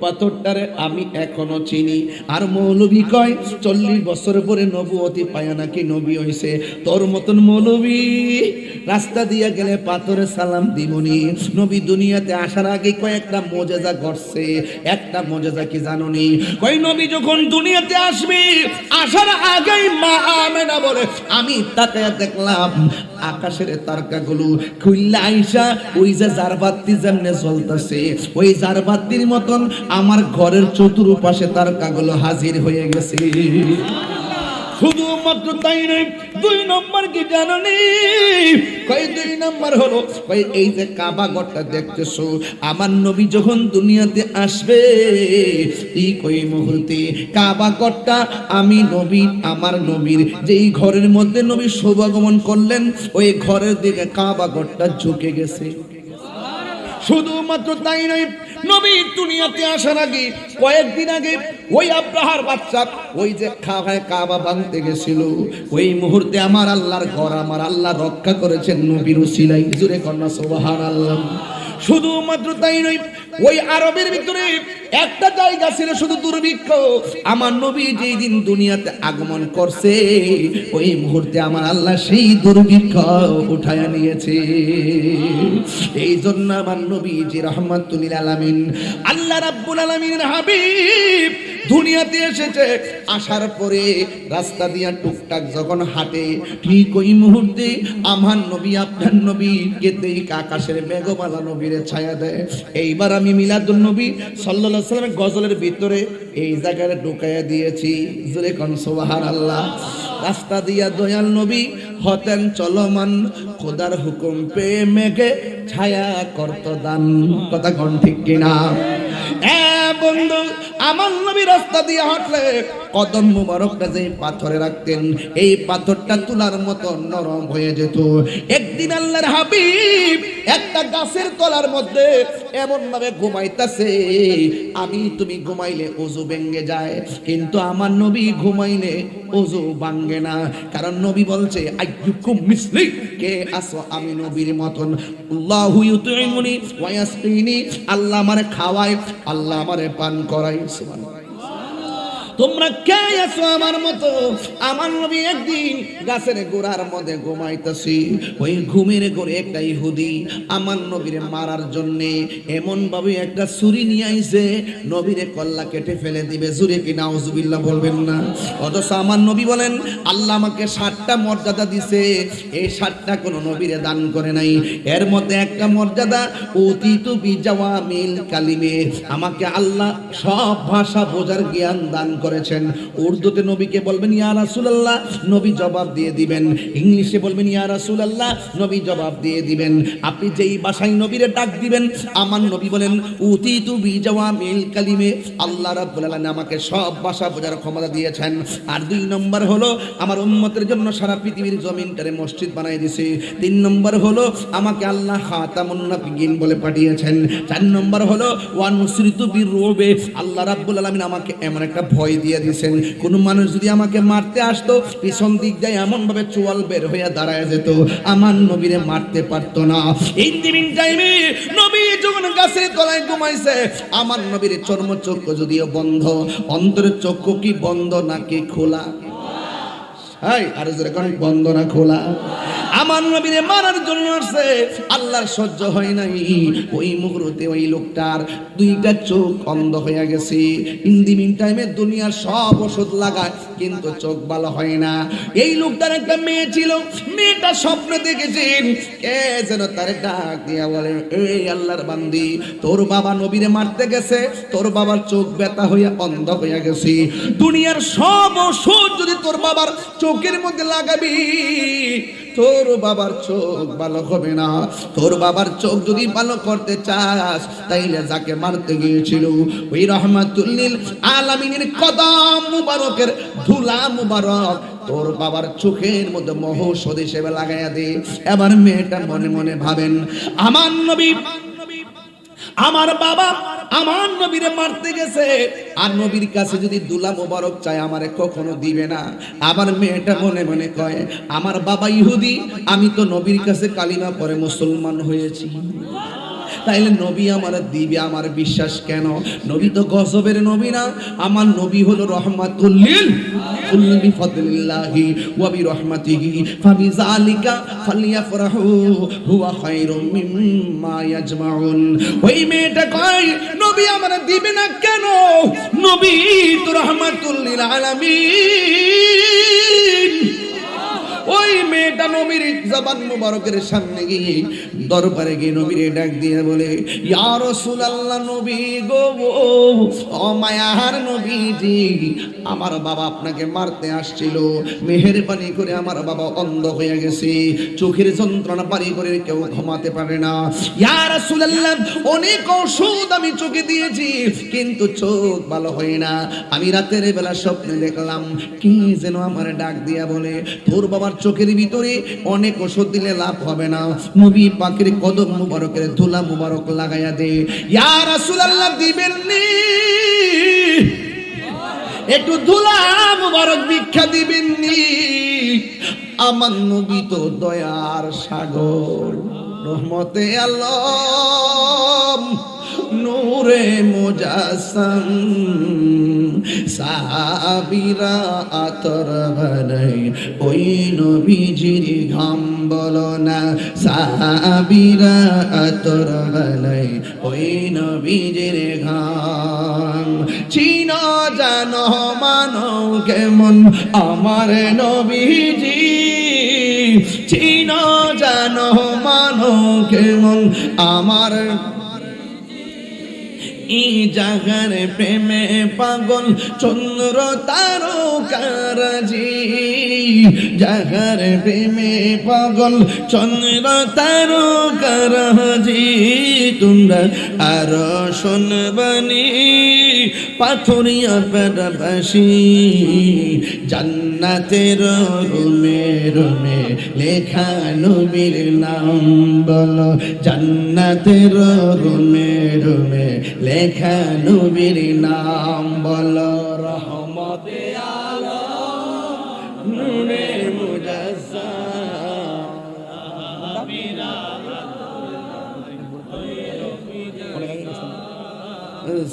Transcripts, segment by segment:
পাথরটারে আমি এখনো চিনি। আর মৌলবী কয় 40 বছর পরে নবুয়তি পায় নাকি নবী হইছে। তোর মতন মৌলবী রাস্তা দিয়ে গেলে পাথরে সালাম দিবনি। নবী দুনিয়াতে আসার আগে কয়েকটা মুজিজা ঘটছে। একটা মুজিজা কি জানোনি? কই নবী যখন দুনিয়াতে আসবে, আসার আগেই মা আমেনা বলে আমি তাকায়া দেখলাম আকাশের তারকাগুলো খুললা আইসা ওই যে জারবাতি যেমনে জ্বলতেছে, ওই জারবাতির মতন আমার ঘরের চতুর্পাশে তারকাগুলো হাজির হয়ে গেছে। শুধুমাত্র তাই নয়, 2 নম্বর কি জানোনি? কই 2 নম্বর হলো কই এই যে কাবা ঘরটা দেখতেছো, আমার নবী যখন দুনিয়াতে আসবে এই কই মুহূর্তে কাবা ঘরটা আমি নবী, আমার নবীর যেই ঘরের মধ্যে নবী শুভাগমন করলেন ওই ঘরের দিকে কাবা ঘরটা ঝুঁকে গেছে। শুধুমাত্র তাই নয়, নবী দুনিয়াতে আসার আগে কয়েকদিন আগে ওই আব্রাহার বাচ্চা ওই যে কাবা ভাঙতে গেছিল, ওই মুহূর্তে আমার আল্লাহর ঘর আমার আল্লাহ রক্ষা করেছেন নবীর উসিলায়। জোরে কন্যা সুবহানাল্লাহ। শুধুমাত্র তাই নয়, ওই আরবের ভিতরে একটা জায়গা ছিল শুধু দুর্ভিক্ষ। আমার নবী যেই দিন দুনিয়াতে আগমন করছে ওই মুহূর্তে আমার আল্লাহ সেই দুর্ভিক্ষ উঠায়া নিয়েছে। এই জন্য আমার নবী যে রহমাতুল আলামিন, আল্লাহ রাব্বুল আলামিনের হাবিব দুনিয়াতে এসেছে। আসার পরে রাস্তা দিয়া টুকটাক যখন হাঁটে, ঠিক ওই মুহূর্তে আমার নবী আপনার নবী কেতেই আকাশের মেঘমালা নবীরে ছায়া দেয়। এইবার আমি মিলাদুন নবী সাল্লাল্লাহু আলাইহি ওয়াসাল্লামের গজলের ভিতরে এই জায়গায় ঢুকাইয়া দিয়েছি। জোরে কোন সুবহানাল্লাহ। রাস্তা দিয়া দয়াল নবী হতেন চলমান, খোদার হুকুম পেয়ে মেঘে ছায়া করত দান। কথা কোন ঠিক কিনা? বন্ধু, আমার নবী রাস্তা দিয়ে হাঁটলে কদম মুবারকটা যে পাথরে রাখতেন এই পাথরটা তুলার মতো নরম হয়ে যেত। একদিন আল্লাহর হাবিব একটা গাছের তলার মধ্যে এমন ভাবে ঘুমাইতেছে, আমি তুমি ঘুমাইলে ওযু ভেঙে যায়, কিন্তু আমার নবী ঘুমাইলে ওযু ভাঙে না। কারণ নবী বলছে আইয়ুকুম মিসলি, কে আসো আমি নবীর মতন। আল্লাহু ইউতঈমুনি ওয়া ইয়াসকিনি, আল্লাহ আমারে খাওয়ায়, আল্লাহ আমারে পান করায়। সুবহানাল্লাহ। তোমরা কে আছো আমার মতো? আমার নবী একদিন গাছের গোড়ার মধ্যে ঘুমাইতেছি, ওই ঘুমের ঘরে একটা ইহুদি আমার নবীরে মারার জন্য এমন ভাবে একটা ছুরি নিয়ে আইছে, নবীরে কল্লা কেটে ফেলে দিবে। জুরে কি নাউজুবিল্লাহ বলবেন না? অথচ আমার নবী বলেন আল্লাহ আমাকে 7টা মর্যাদা দিছে, এই 7টা কোনো নবীরে দান করে নাই। এর মধ্যে একটা মর্যাদা অতীতু বিজাওয়ামিল কালিমে, আমাকে আল্লাহ সব ভাষা বোঝার জ্ঞান দান করেছেন। উর্দুতে নবীকে বলবেন ইয়া রাসূলুল্লাহ, নবী জবাব দিয়ে দিবেন। ইংলিশে বলবেন ইয়া রাসূলুল্লাহ, নবী জবাব দিয়ে দিবেন। আপনি যেই ভাষায় নবীরে ডাক দিবেন, আমার নবী বলেন উতিতু বিজাওয়ামিল কালিমে, আল্লাহ রাব্বুল আলামিন আমাকে সব ভাষা বোঝার ক্ষমতা দিয়েছেন। আর 2 নম্বর হলো আমার উম্মতের জন্য সারা পৃথিবীর জমিনটারে মসজিদ বানাই দিয়েছে। 3 নম্বর হলো আমাকে আল্লাহ খাতামুন নাবিয়্যিন বলে পাঠিয়েছেন। 4 নম্বর হলো ওয়া নুসরিতু বিররুবে, আল্লাহ রাব্বুল আলামিন আমাকে এমন একটা ভয় দিয়ে দিয়েছেন, কোন মানুষ যদি আমাকে মারতে আসতো পিছন দিক দিয়ে এমন ভাবে চোয়াল বের হয়ে দাঁড়ায় যেত, আমার নবীরে মারতে পারতো না। এই দিন টাইমে নবী যখন গাছের তলায় ঘুমাইছে, আমার নবীর চর্মচক্ষু যদিও বন্ধ, অন্তরের চক্ষু কি বন্ধ নাকি খোলা? হাই আর জোরে কোন বন্ধ না খোলা? আমার নবীরে মারার জন্য আসছে, আল্লাহর সহ্য হয় নাই। ওই মুহূর্তে ওই লোকটার 2টা চোখ অন্ধ হয়ে গেছে। ইন দি মিন টাইমে দুনিয়ার সব ওষুধ লাগায় কিন্তু চোখ ভালো হয় না। এই লোকটার একটা মেয়ে ছিল, মেয়েটা স্বপ্ন দেখেছেন কে যেন তারে ডাক দিয়া বলে এই আল্লাহর বান্দি, তোর বাবা নবীরে মারতে গেছে, তোর বাবার চোখ ব্যথা হইয়া অন্ধ হইয়া গেছে। দুনিয়ার সব ওষুধ যদি তোর বাবার চোখের মধ্যে লাগাবি, তোর বাবার চোখ ভালো হবে না। তোর বাবার চোখ যদি ভালো করতে চাস তাইলে যাকে মারতে গিয়েছিল ওই রহমাতুল লিল আলামিনের কদম মুবারকের ধুলা মুবারক তোর বাবার চোখের মধ্যে মহৌষধ হিসেবে লাগাইয়া দে। এবার মেয়েটা মনে মনে ভাবেন আমার নবী, আমার বাবা আমার নবীরে মারতে গেছে, আর নবীর কাছে যদি দুলা মোবারক চায় আমারে কখনো দিবে না। আবার মেয়েটা মনে মনে কয় আমার বাবা ইহুদি, আমি তো নবীর কাছে কালিমা পড়ে মুসলমান হয়েছি, তাইলে নবী আমার দিবে, আমার বিশ্বাস কেন? নবী তো গজবের নবী না, আমার নবী হলো রহমাতুল লিল কুল বিফদলিল্লাহি ওয়া বিরহমাতিহি ফাবিযালিকা ফালইফরাহু হুয়া খায়রুম মিম্মা ইয়াজমাউন। ওই মেয়েটা কয় নবী আমার দিবে না কেন? নবী তো রহমাতুল লিল আলামিন। ওই মেয়েটা নবীর জবান মুবারকের সামনে গিয়ে দরবারে গিয়ে নবীরে ডাক দিয়ে বলে, ইয়া রাসূলুল্লাহ, নবী গো, ও মায়ার নবীজি, আমার বাবা আপনাকে মারতে আসছিল, মেহেরবানি করে আমার বাবা অন্ধ হয়ে গেছে, চোখের যন্ত্রণা পারি করে কেউ ঘুমাতে পারে না। ইয়া রাসূলুল্লাহ, অনেক ওষুধ আমি চোখে দিয়েছি কিন্তু চোখ ভালো হয় না। আমি রাতের বেলা স্বপ্নে দেখলাম কি যেন আমার ডাক দিয়া বলে, তোর বাবার চোখের ভিতরে অনেক ওষুধ দিলে লাভ হবে না, নবী পাকের কদম মুবারকের ধুলা মুবারক লাগাইয়া দে। ইয়া রাসূলুল্লাহ, দিবেননি? একটু ধুলা মুবারক ভিক্ষা দিবেননি? আমার নবী তো দয়ার সাগর, রহমতে আলম, নূরে মুজাসসাম, সাহাবীরা আতর বানাই ওই নবীজির ঘাম বলো না, সাহাবীরা আতর বানাই ওই নবীজির ঘাম। চিনো জানো মানো কেমন আমার নবীজি, চিনো জানো মানো কেমন আমার এই জাগার প্রেমে পাগল চন্দ্র তারকারাজি, জাগার প্রেমে পাগল চন্দ্র তারকারাজি। তোমরা আরো শুনবানি পাথরিয়া পাশাপাশি, জান্নাতের রুমে রুমে লেখা নবীর নাম বলো, জান্নাতের রুমে রুমে লেখা নবীর নাম বলো, রহমতে আলম, নূরে মুজাসসাম,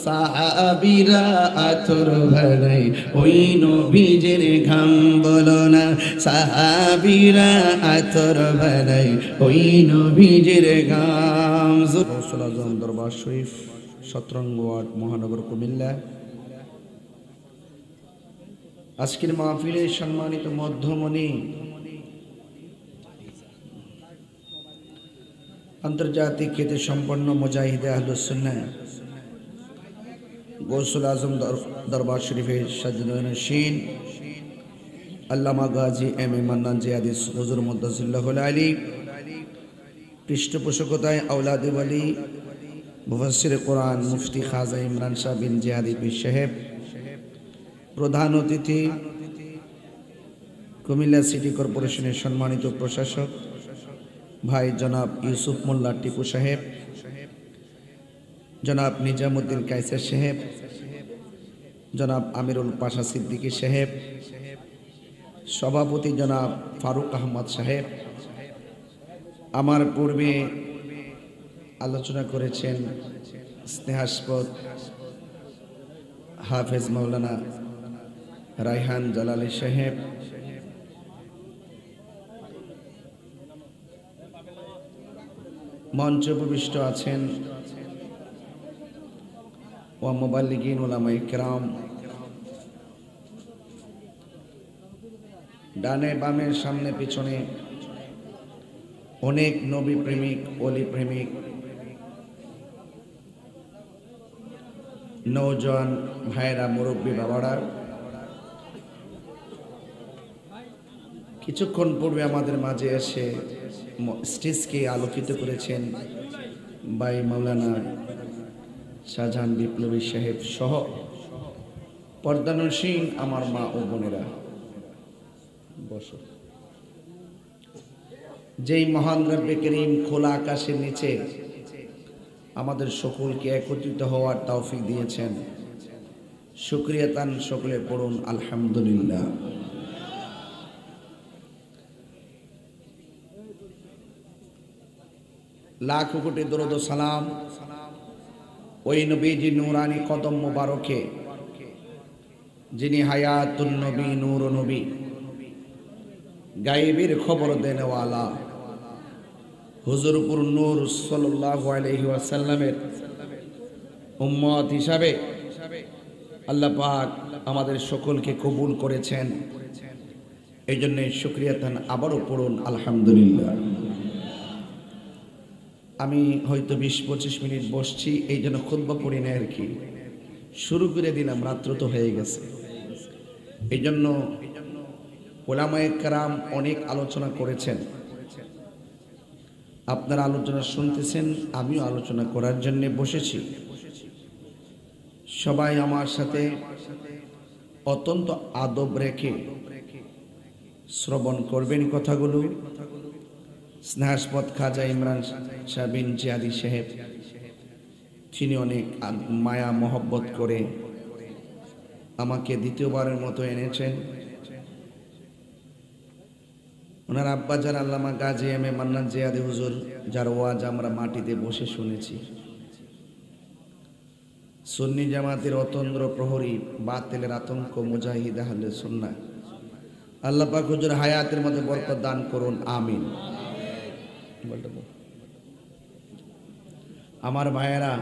সাহাবীরা আতর ভরাই ওই নবীজির ঘাম বলো না, সাহাবীরা আতর ভরাই ওই নবীজির ঘাম। গৌসুল আজম দরবার শরীফ, 17 ওয়ার্ড, মহানগর, কুমিল্লা। আজকের মাহফিলে সম্মানিত মধ্যমণি, আন্তর্জাতিক খ্যাতি সম্পন্ন মুজাহিদে আহলুস সুন্নাহ গৌসুল আজম দরবার শরীফের সাজ্জাদানশীন আল্লামা গাজী এম এ মান্নান জিয়াদি হুজুর মুদ্দাসিল্লাহুল আলী, পৃষ্ঠপোষকতায় আওলাদে ওয়ালি মুফাসসির কোরআন মুফতি খাজা ইমরান শাহ বিন জিয়াদি পীর সাহেব, প্রধান অতিথি কুমিল্লা সিটি কর্পোরেশনের সম্মানিত প্রশাসক ভাই জনাব ইউসুফ মোল্লা টিপু সাহেব, জনাব নিজামুদ্দিন কায়সার সাহেব, জনাব আমিরুল পাশা সিদ্দিকী সাহেব, সভাপতি জনাব ফারুক আহমদ সাহেব, আমার পূর্বে আলোচনা করেছেন স্নেহাস্পদ হাফেজ মাওলানা রায়হান জালালী সাহেব, মঞ্চে উপবিষ্ট আছেন ওয়া মুবাল্লিগিন উলামায়ে কিরাম, ডানে বামে সামনে পিছনে অনেক নবী প্রেমিক, ওলি প্রেমিক, নওজোয়ান ভাইরা, মুরব্বী বাবারা, কিছুক্ষণ পূর্বে আমাদের মাঝে এসে স্টেজকে আলোকিত করেছেন ভাই মাওলানা শাহজাহান বিপ্লবী সাহেব সহ পর্দানসীন আমার মা ও বোনেরা, বসো। যেই মহান রব্বে করিম খোলা আকাশের নিচে আমাদের সকলকে একত্রিত হওয়ার তৌফিক দিয়েছেন, শুকরিয়া তান সকলে পড়ুন আলহামদুলিল্লাহ। লাখ কোটি দরুদ ও সালাম ওই নবীজি নূরানি কদম মোবারকে, যিনি হায়াতুন নবী, নূর নবী, গায়েবের খবর দেনেওয়ালা, হুজুরপুর নূর সাল্লাল্লাহু আলাইহি ওয়াসাল্লামের উম্মত হিসাবে আল্লাহ পাক আমাদের সকলকে কবুল করেছেন। এই জন্য শুকরিয়া তান আবারও পড়ুন আলহামদুলিল্লাহ। আমি হয়তো 20-25 মিনিট বসছি, এই জন্য খুতবা পড়ি না আর কি, শুরু করে দিলাম, রাত্র তো হয়ে গেছে। এই জন্য উলামায়ে কেরাম অনেক আলোচনা করেছেন, আপনারা আলোচনা শুনতেছেন, আমিও আলোচনা করার জন্য বসেছি। সবাই আমার সাথে অত্যন্ত আদব রেখে শ্রবণ করবেন কথাগুলো। স্নেহাস্পদ খাজা ইমরান সাবিন জিয়াদি সাহেব, তিনি অনেক মায়া মহব্বত করে আমাকে দ্বিতীয়বারের মতো এনেছেন। ওনার আব্বাজান আল্লামা গাজী এম এ মান্নান জিয়াদি হুজুর, যার ওয়াজ আমরা মাটিতে বসে শুনেছি। সুন্নি জামাতের অতন্দ্র প্রহরী, বাতিলের আতঙ্ক, মুজাহিদ আহলে সুন্নাহ, আল্লাহ পাক হুজুর হায়াতের মধ্যে বরকত দান করুন, আমিন। আমার ভাইয়েরা,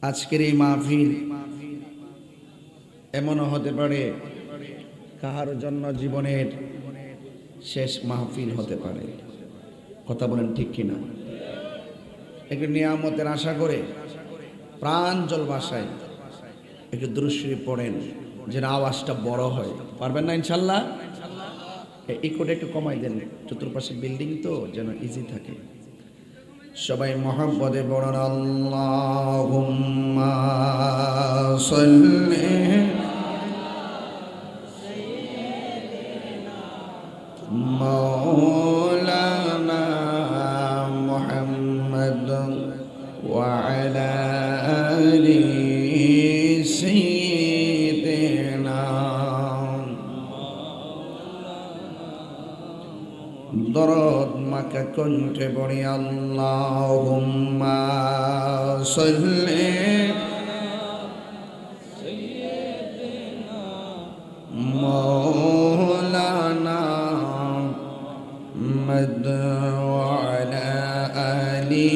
আজকের এই মাহফিল এমনও হতে পারে কাহার জন্য জীবনের শেষ মাহফিল হতে পারে। কথা বলেন ঠিক কিনা? একটু নিয়ামতের আশা করে প্রাঞ্জল ভাষায় একটু দুরূদ শরীফ পড়েন, যেন আওয়াজটা বড় হয়। পারবেন না ইনশাল্লাহ? এই কোটা একটু কমাই দেন, চতুর্পাশে বিল্ডিং তো যেন ইজি থাকে। সবাই মহব্বতে পড়ুন আল্লাহুম্মা সাল্লি মাওলানা মুহাম্মদ ওয়া আলা আলি সাইয়্যিদিনা। দরদ মাকা কণ্ঠে পড়ি আল্লাহুম্মা সাল্লি মাওলানা মুহাম্মদ ওয়া আলা আলি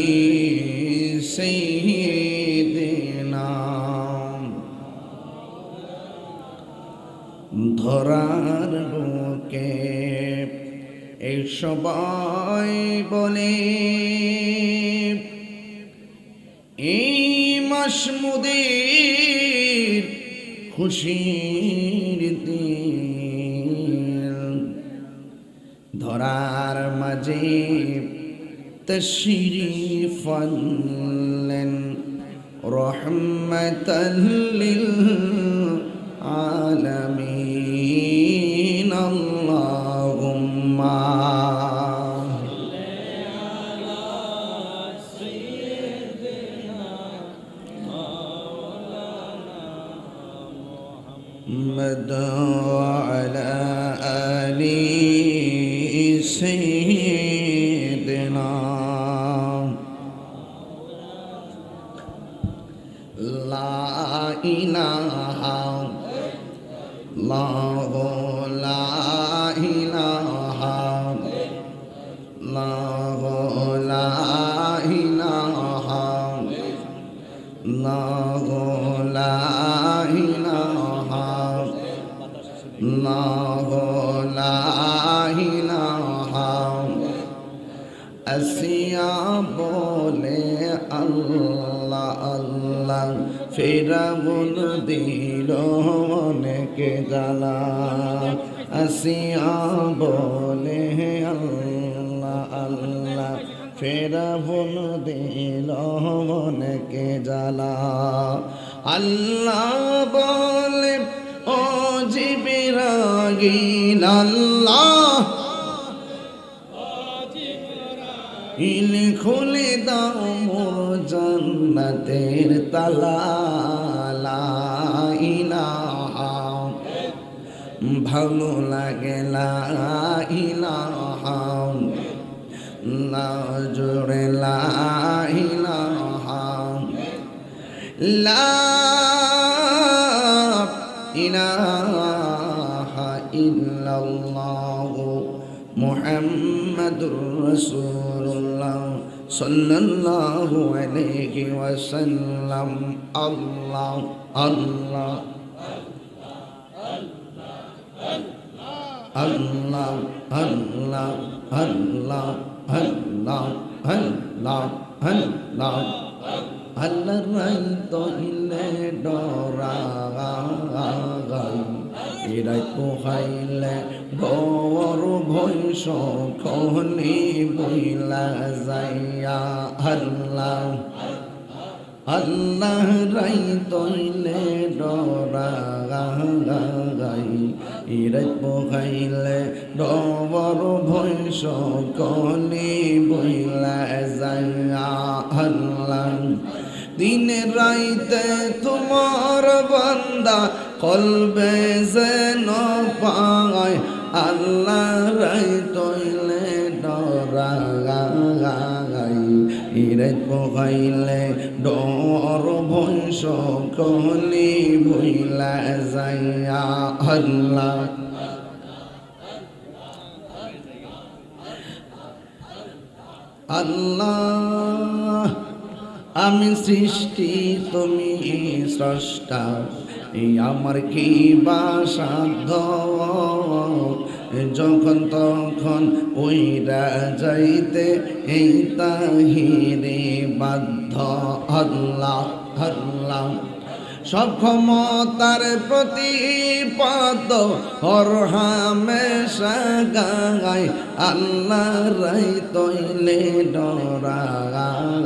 সাইয়্যিদিনা। ধরার বুকে এই সবাই বলে এই মাসমুদের খুশির দিন, ধরার মাঝে তশরীফ আনলেন রহমাতাল লিল আলামিন। আল্লাহুম্মা محمد وعلى آل سيدنا لا إله الله لا إله الله لا إله الله لا إله الله لا إله আসিয়া বলে আল্লাহ আল্লাহ, ফেরাউন দিল অনেকে জ্বালা। আসিয়া বলে আল্লাহ আল্লাহ, ফেরাউন দিল অনেকে জ্বালা। আল্লাহ বলে ও জিবরাইল, আল্লাহ ইল খুলে দাও মোর জান্নাতের তালা। লা ইলাহা ভালো লাগে লা ইলাহা লা জোরে লা ইলাহা লা ইলাহা ইল্লাল্লাহ মুহাম্মাদুর রাসূলুল্লাহ সাল্লাল্লাহু আলাইহি ওয়াসাল্লাম। আল্লাহ আল্লাহ আল্লাহ আল্লাহ আল্লাহ আল্লাহ আল্লাহ আল্লাহ আল্লাহ রাই তইলে ডরাই এরাই পোহাইলে বড় ভয় সকলে বইলা যাইয়া আল্লাহ আল্লাহ রাই তইলে ডরাই এরাই পোহাইলে বড় ভয় সকলে বইলা যাইয়া আল্লাহ দিনে রাইতে তোমার বান্দা কলবে যেন পায় আল্লাহ রাই তইলে ডরাই ইরে পোহাইলে ডর ভয় সকলে ভইলা যাইয়া আল্লাহ আল্লাহ আমি সৃষ্টি তুমি স্রষ্টা এই আমার কি বা সাধ্য যখন তখন ওইরা যাইতে এই তাহিরে বাধ্য আল্লাহ আল্লাহ সব ক্ষমতার প্রতিপাদ হর হামেশা গায় আল্লাহ রাই তইলে ডরাই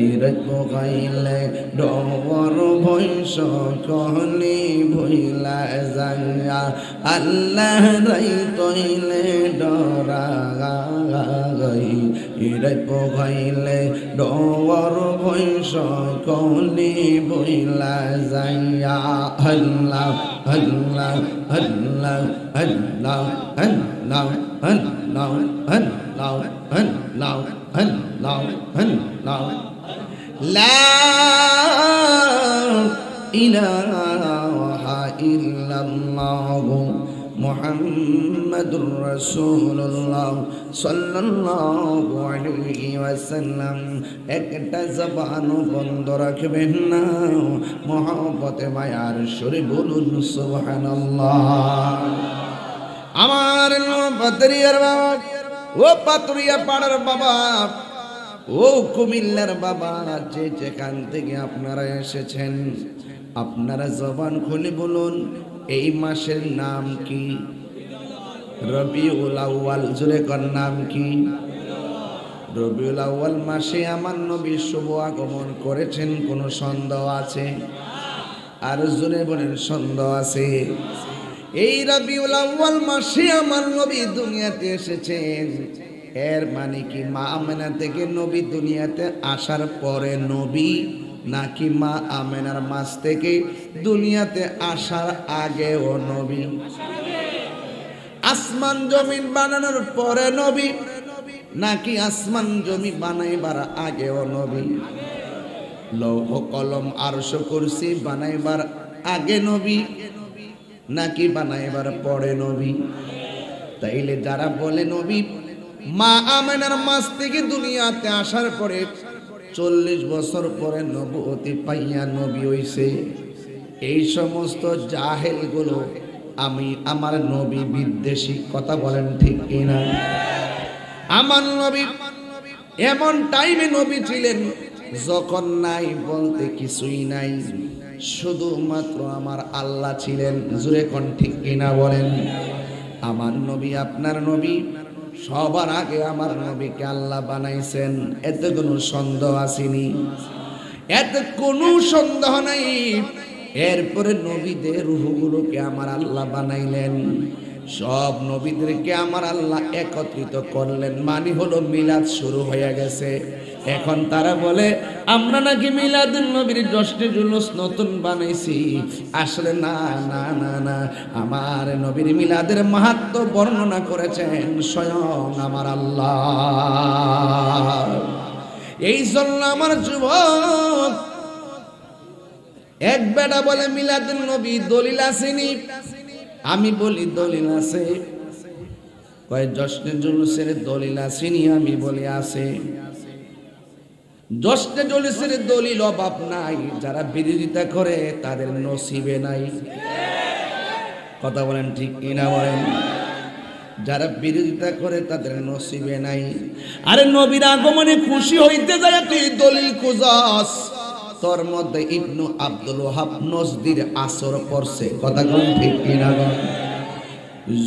ইরে পোহাইলে ডর ভয় সকলে ভইলা যাইয়া আল্লাহ রাই তইলে ডরাই ইরে পোহাইলে ডর ভয় সকলে বইলা যাইয়া আল্লাহ আল্লাহ আল্লাহ আল্লাহ আল্লাহ আল্লাহ আল্লাহ আল্লাহ আল্লাহ আল্লাহ লা ইলাহা ইল্লাল্লাহ মুহাম্মাদুর রাসূলুল্লাহ সাল্লাল্লাহু আলাইহি ওয়াসাল্লাম। একটা জবানও বন্ধ রাখবেন না, মহব্বতে মায়ার সুরে বলুন সুবহানাল্লাহ। আমার পাতুরিয়ার বাবা, ও পাতুরিয়া পাড়ার বাবা, ও কুমিল্লার বাবা, যে যেখান থেকে আপনারা এসেছেন আপনারা জবান খুলে বলুন এই মাসের নাম কি? রবিউল আউয়াল। জোরে কর নাম কি? রবিউল আউয়াল মাসে আমার নবী শুভ আগমন করেছেন, কোনো সন্দেহ আছে? আর জোরে বলেন সন্দেহ আছে? এই রবিউল আউয়াল মাসে আমার নবী দুনিয়াতে এসেছেন। এর মানে কি মা আমেনা থেকে নবী দুনিয়াতে আসার পরে নবী, নাকি মা আমেনার মাস থেকে দুনিয়াতে আসার আগে ও নবী? আসমান জমিন বানানোর পরে নবী, নাকি আসমান জমি বানাইবার আগে ও নবী? লৌহ কলম আরশ কুরসি বানাইবার আগে নবী, নাকি বানাইবার পরে নবী? তাইলে যারা বলে নবী মা আমেনার মাস থেকে দুনিয়াতে আসার পরে 40 বছর পরে নবুয়তি পাইয়া নবী হইছে, এই সমস্ত জাহেলগুলো আমি আমার নবী বিদ্বেষী। কথা বলেন ঠিক কিনা? আমার নবী এমন টাইমে নবী ছিলেন যখন নাই বলতে কিছুই নাই, শুধুমাত্র আমার আল্লাহ ছিলেন। জুরে কোন ঠিক কিনা বলেন? আমার নবী, আপনার নবী, সবার আগে আমার নবীকে আল্লাহ বানাইছেন, এতে কোনো সন্দেহ আসেনি, এতে কোনো সন্দেহ নাই। এরপরে নবীদের রূহগুলোকে আমার আল্লাহ বানাইলেন। সব নবীদেরকে আমার আল্লাহ একত্রিত করলেন, মানে হলো মিলাদ শুরু হয়ে গেছে। এখন তারা বলে আমরা নাকি মিলাদুন নবীর জশ্নে জুলুস নতুন বানাইছি। আসলে না না না না, আমার নবীর মিলাদের মাহাত্ম্য বর্ণনা করেছেন স্বয়ং আমার আল্লাহ। এই জন্য আমার যুবক, এক বেটা বলে মিলাদুন নবী দলিল আসেনি, আমি বলি দলিল আছে। কয় জশ্নে জুলুসের দলিল আসেনি, আমি বলি আছে। জশ্নে জুলুসের দলিল অভাব নাই, যারা বিরোধিতা করে তাদের নসিবে নাই। কথা বলেন ঠিক কিনা বলেন? যারা বিরোধিতা করে তাদের নসিবে নাই। আরে নবীর আগমনে খুশি হইতে যায় তুই দলিল খুঁজস, তোর মধ্যে ইবনু আব্দুল ওয়াহাব নজদির আসর পড়ছে। কথা বলেন ঠিক কিনা বলেন?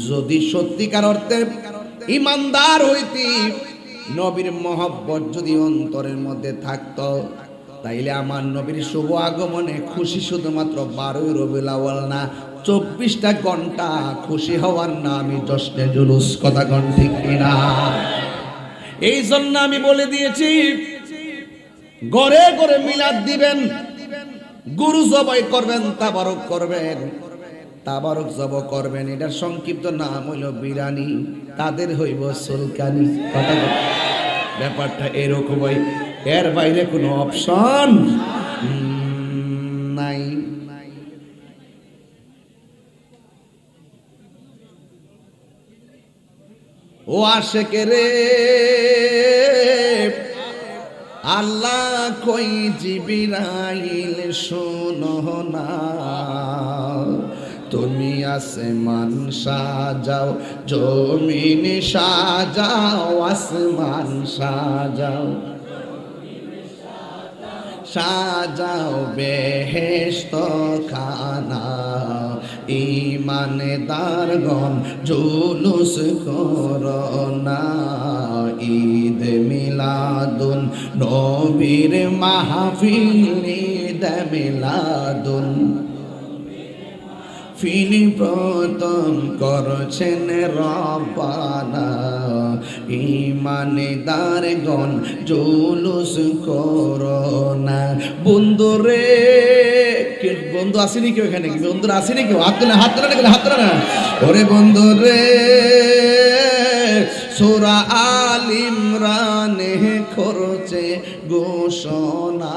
যদি সত্যিকার অর্থে ইমানদার হইতি, নবীর মহব্বত যদি অন্তরের মধ্যে থাকতো, তাইলে আমার নবীর শুভ আগমনে খুশি শুধুমাত্র 12 রবিউল আউয়াল না, 24টা ঘন্টা খুশি হওয়ার নামই জশ্নে জুলুস। কথা কোন ঠিক কিনা? এই জন্য আমি বলে দিয়েছি, ঘরে ঘরে মিলাদ দিবেন, গরু জবাই করবেন, তাবারক করবেন, তাবারক জব করবেন, এটার সংক্ষিপ্ত নাম হইল বিরানি, তাদের হইব সুলকানি। কথা ব্যাপারটা এরকমই, এর বাইরে কোনো অপশন নাই। ও আশেক রে, আল্লাহ কই জিবরাইল শোনো না, তুমি আসমান সাজাও, জমিন সাজাও, আসমান সাজাও, সাজাও বেহেশত খানা, ইমানদারগণ জুলুস করোনা, ঈদ মিলাদুন নবীর মাহফিল, ঈদ মিলাদুন ফিনি প্রথম করছেন রব্বানা, ইমানদারগণ জুলুস করোনা। বন্ধুরে, বন্ধু আসেনি কেউ এখানে? বন্ধুরা আসেনি কেউ? হাত তোলে, হাত তোলে না, হাত তোলে না। ওরে বন্ধুরে, সূরা আল ইমরানে করছে ঘোষণা,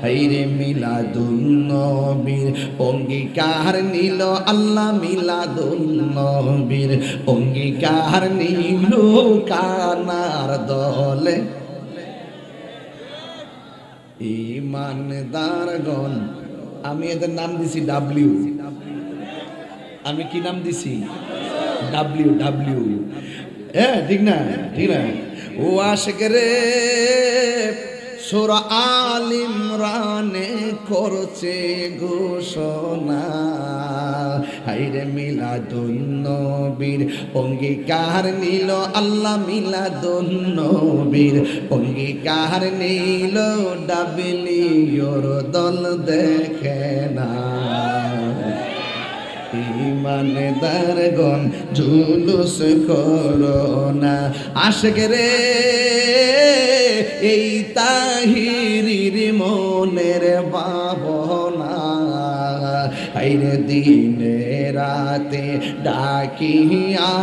হাইরে মিলাদুন নবীর অঙ্গীকার নিল আল্লাহ, মিলাদুন নবীর অঙ্গীকার নিল কানার দলে, ইমানদারগণ। আমি এদের নাম দিছি ডাব্লিউ। আমি কি নাম দিছি? W, W. হ্যাঁ ঠিক না? ঠিক না? ও আশেক রে, সূরা আল ইমরানে করছে ঘোষণা, হাইরে মিলাদুন নবীর অঙ্গীকার নিল আল্লাহ, মিলাদুন নবীর অঙ্গীকার নিল ডাব্লিউর দল দেখে না, ইমানদারগণ জুলুস করোনা। আশেক রে, এই তাহিরির মনের ভাবনা, আইরে দিনে রাতে ডাকি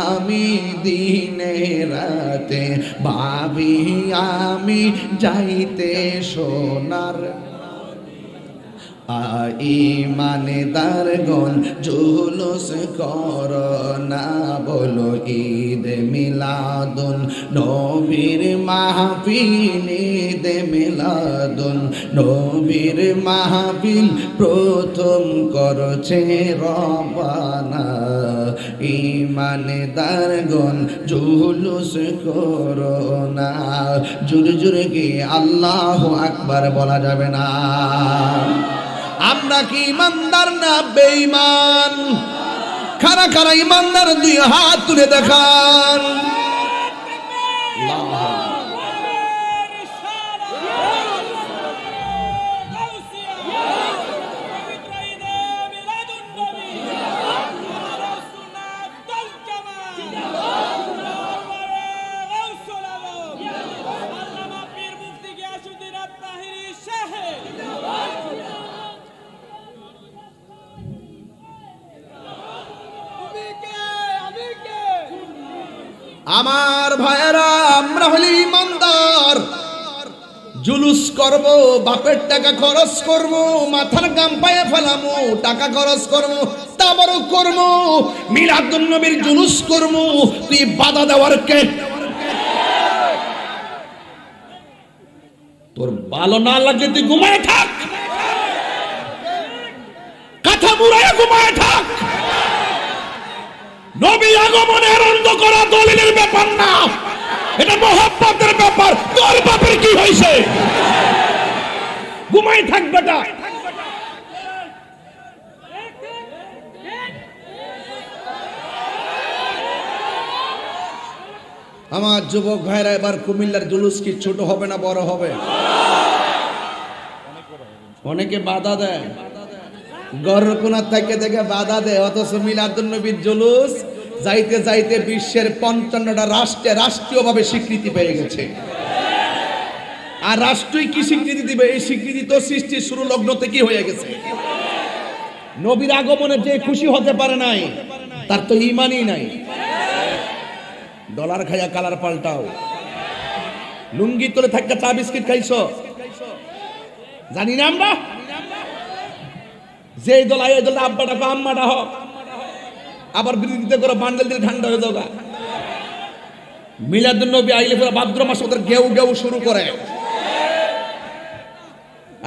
আমি, দিনে রাতে ভাবি আমি, যাইতে সোনার ইমানদারগণ জুলুস করোনা, বলো ঈদ মিলাদুন নবীর মাহফিল, ঈদ মিলাদুন নবীর মাহফিল প্রথম করছে রব্বানা, ইমানদারগণ জুলুস করোনা। জোরে জোরে কি আল্লাহু আকবার বলা যাবে না? আমরা কি ইমানদার না বেঈমান? কারা কারা ইমানদার? দুই হাত তুলে দেখান। আমার ভাইয়েরা, আমরা হলি ইমানদার। জুলুস করব, বাপের টাকা খরচ করব, মাথার গাম পায়ে ফেলামু, টাকা খরচ করব, তারপরও করব, মিলাদুন নবীর জুলুস করব, তুই বাধা দেওয়ার কে? তোর ভালো না লাগলে তুই ঘুমায় থাক, কথা মুড়ায় ঘুমায় থাক। নবী আগমনের আনন্দ করা দলিলের ব্যাপার না, এটা মহব্বতের ব্যাপার। তোর বাপের কি হয়েছে? ঘুমাই থাক বেটা। আমার যুবক ভাইরা, এবার কুমিল্লার জুলুস কি ছোট হবে না বড় হবে? অনেকে বাধা দেয়, গরকুনার থেকে থেকে বাধা দেয়, অথচ মিলাদুন নবীর জুলুস যাইতে যাইতে বিশ্বের 55টা রাষ্ট্রে রাষ্ট্রীয়ভাবে স্বীকৃতি পেয়ে গেছে। আর রাষ্ট্রই কি স্বীকৃতি দিবে? এই স্বীকৃতি তো সৃষ্টির শুরু লগ্ন থেকে হয়ে গেছে। নবীর আগমনে যে খুশি হতে পারে নাই, তার তো ঈমানই নাই। ডলার খাইয়া কালার পাল্টাও, লুঙ্গি তোলে থাকা চা বিস্কিট খাইছো, জানি না আমরা। যে দল এই দল আব্বাটা আম্মাটা হোক, আবার বিরোধিতা করে বান্ডেল দিলে ঠান্ডা হয়ে যাওয়া। মিলাদুন নবী আইলে পুরো ভাদ্র মাস ওদের গেউ গেউ শুরু করে,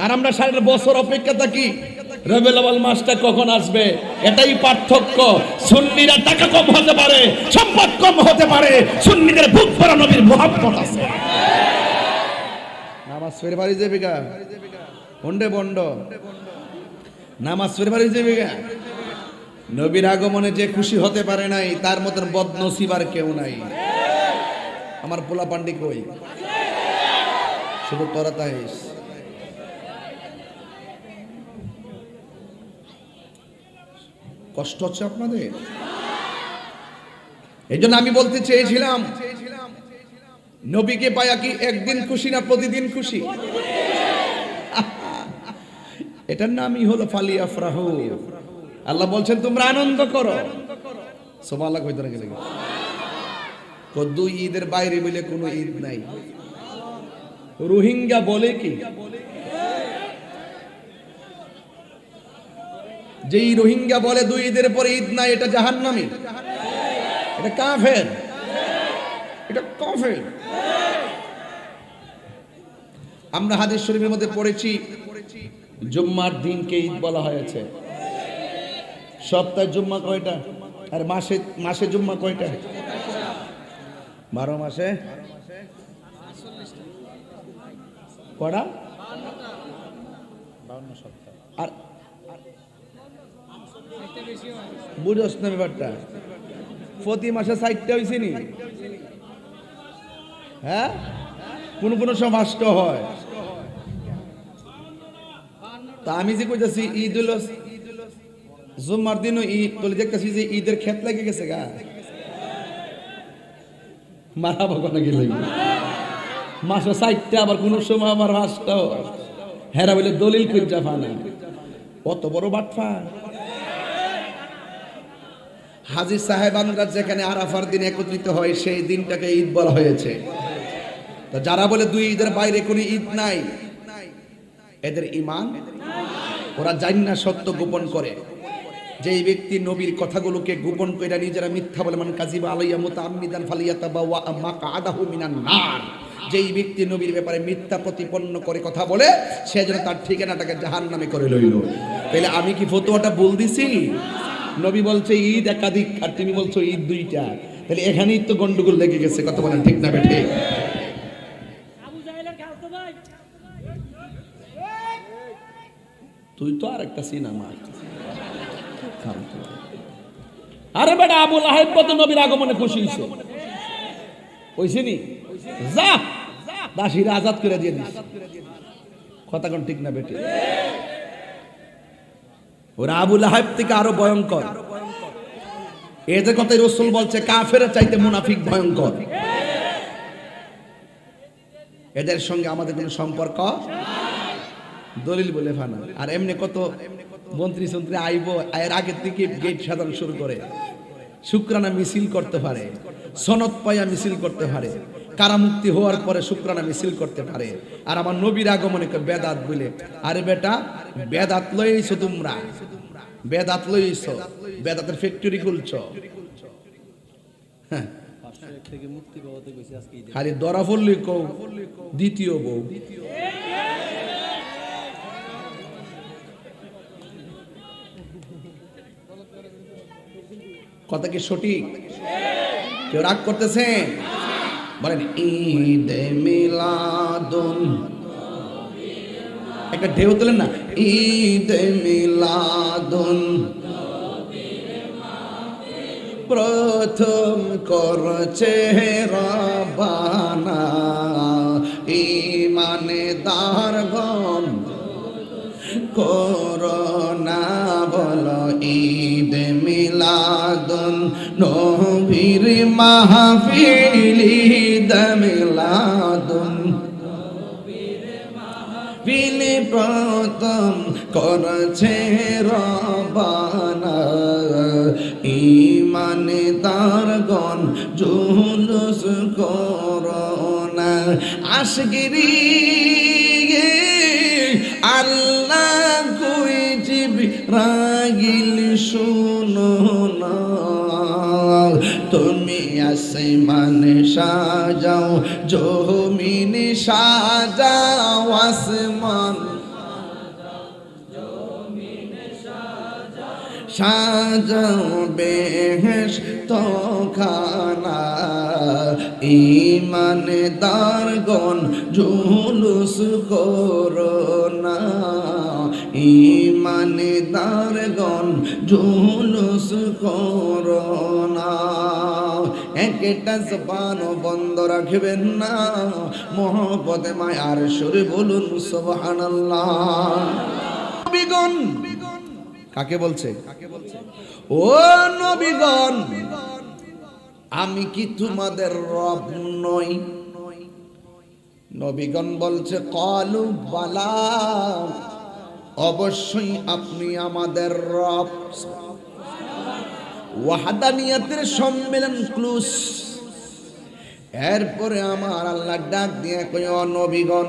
আর আমরা সারা বছর অপেক্ষা থাকি রবিউল আউয়াল মাসটা কখন আসবে। এটাই পার্থক্য। সুন্নিরা টাকা কম হতে পারে, সম্পদ কম হতে পারে, সুন্নিদের বুক ভরা নবীর মুহাব্বত আছে। নামাজ ফের বাড়ি যাবে গা বন্ডে বন্ড, নামাজ ফের বাড়ি যাবে গা। নবীর আগমনে যে খুশি হতে পারে নাই, তার মতন বদনসিব আর কেউ নাই। আমার পোলা পান্ডি কই, শুধু তোরা তাইস। কষ্ট হচ্ছে আপনাদের? এই জন্য আমি বলতে চেয়েছিলাম, নবীকে পায়া কি একদিন খুশি না প্রতিদিন খুশি? এটার নামই হলো ফালিয়াফরাহু। আল্লাহ বলছেন তোমরা আনন্দ করো। সুবহানাল্লাহ কইতে গেলে দুই ঈদের বাইরে বলে কোনো ঈদ নাই। রোহিঙ্গা বলে কি, যেই রোহিঙ্গা বলে দুই ঈদের পরে ঈদ নাই, এটা জাহান্নামী, এটা কাফের, এটা কাফের। আমরা হাদিস শরীফের মধ্যে পড়েছি, জুম্মার দিনকে ঈদ বলা হয়েছে। সপ্তাহে জুম্মা কয়টা? আর মাসে মাসে জুম্মা কয়টা? 12 মাসে কটা? আর বুঝোস না ব্যাপারটা? প্রতি মাসে 4টা হয়েছে নি? হ্যাঁ, কোন কোন সব 8টা হয়। তা আমি যে কইতাছি ঈদ হলো জুম্মার দিনও ঈদ, বলে দেখতেছি যে ঈদের ক্ষেত লেগে গেছে গা। মারাবো কোন গেলে মাসে 4টা, আবার কোন সময় আমার 8টা। হেরা বলে দলিল খুঁজা ফানা, কত বড় বাটফা। হাজী সাহেবানরা যেখানে আরাফার দিন একত্রিত হয়, সেই দিনটাকে ঈদ বলা হয়েছে। তো যারা বলে দুই ঈদের বাইরে কোনো ঈদ নাই, এদের ঈমান, ওরা জানি না সত্য গোপন করে। যেই ব্যক্তি নবীর কথাগুলোকে গোপন করে নিজেরা মিথ্যা বলে, মান কাযিবা আলাইয়া মুতাআম্মিদান ফালিয়াতাবাওয়া মাকআদাহু মিনান নার। যেই ব্যক্তি নবীর ব্যাপারে মিথ্যা প্রতিপন্ন করে কথা বলে, সে যেন তার ঠিকানাটাকে জাহান্নামে করে লইল। তাহলে আমি কি ফতোয়াটা ভুল দিছি? নবী বলছে ঈদ একাধিক, আর তুমি বলছো ঈদ 2টা। তাহলে এখানেই তো গন্ডগোল লেগে গেছে। কথা বলেন ঠিক না বেঠে? তুই তো আর একটা সিনেমা। আরে বেটা, আবু লাহাব কত নবীর আগমনে খুশি হইছে, হইছে নি? যা দাসীরা আজাদ করে দিয়ে দিস। কথা কোন ঠিক না বেটে? ওরা আবু লাহাব থেকে আরো ভয়ঙ্কর। এদের কথাই রাসূল বলছে কাফেরের চাইতে মুনাফিক ভয়ঙ্কর। এদের সঙ্গে আমাদের কোনো সম্পর্ক, দলিল বলে ফানা। আর এমনি কত মন্ত্রী সন্ত্রী আইব, এর আগের থেকে গেট সাধারণ শুরু করে, শুক্রানা মিছিল করতে পারে। সনদ পাইয়া মিছিল করতে পারে, কারামুক্তি হওয়ার পরে শুকরানা মিছিল করতে পারে। আর আমার নবীর আগমনে বেদাত বলে, আরে বেটা বেদাত লইছো তোমরা, বেদাত লইছো, বেদাতের ফ্যাক্টরি খুলছ। হ্যাঁ, খালি ধরা পড়লি কও দ্বিতীয় বউ। কথা কি সঠিক? কেউ রাগ করতেছে? বলেন ঈদে মিলাদুন, একটা ঢেউ তোলেন না, ঈদে মিলাদুন প্রথম করছে রবানা, ঈমানদারগণ করোনা বলো ঈদ মিলাদুন নবীর মাহফিল, ঈদ মিলাদুন নবীর প্রথম করছে রবানা, ঈমানদারগণ জুলুস করোনা। আশগিরি আল্লাহ কই জিবরাইল শুনো না, তুমি আসমান সাজাও জমিন সাজাও, আসমান সাজাও বেহেশত খানা, ঈমানদারগণ জুলুস করোনা, ঈমানদারগণ জুলুস করোনা। একটা জবান বন্ধ রাখবেন না, মহব্বতে মায়ার সুরে বলুন সুবহানাল্লাহ। নবীগণ কাকে বলছে? ও নবীগণ, আমি কি তোমাদের রব নই? নবীগণ বলছে ক্বালু বালা, অবশ্যই আপনি আমাদের রব। ওয়াহদানিয়াতের সম্মেলন ক্লুস। এরপরে আমার আল্লাহ ডাক দিয়ে কই, ও নবীগণ,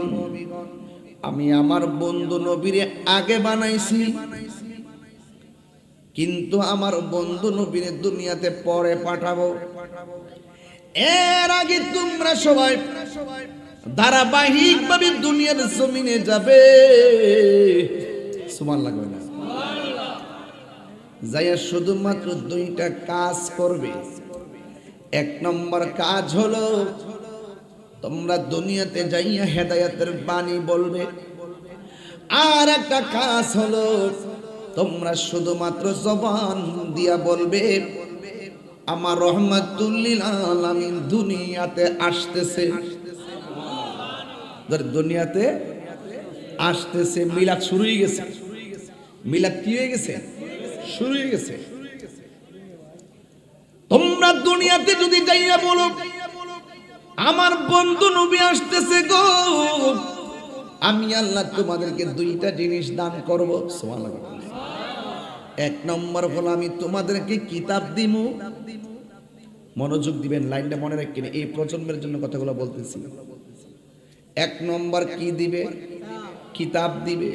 আমি আমার বন্ধু নবীরে আগে বানাইছি, কিন্তু আমার বন্ধু নবীরে দুনিয়াতে পরে পাঠাবো। এর আগে তোমরা সবাই ধারাবাহিক ভাবে দুনিয়ার জমিনে যাবে। সুবহানাল্লাহ লাগবে না? যাইয়া শুধুমাত্র দুইটা কাজ করবে। এক নম্বর কাজ হলো তোমরা দুনিয়াতে যাইয়া হেদায়েতের বাণী বলবে। আর একটা কাজ হলো তোমরা শুধুমাত্র জবান দিয়া বলবে আমার রহমাতুল লিল আলামিন দুনিয়াতে আসতেছে। দুনিয়াতে আসতেছে, মিলাদ শুরু হয়ে গেছে। মিলাদ কি হয়ে গেছে? শুরু হয়ে গেছে। তোমরা দুনিয়াতে যদি যাইয়া বলো আমার বন্ধু নবী আসতেছে গো, আমি আল্লাহ তোমাদেরকে দুইটা জিনিস দান করব। সুবহানাল্লাহ। এক নম্বর হলো আমি তোমাদেরকে কিতাব দিমু। মনোযোগ দিবেন, লাইনটা মনে রাখবেন, এই প্রজন্মের জন্য কথাগুলো বলতেছি। এক নম্বর কি দিবে? কিতাব দিবে।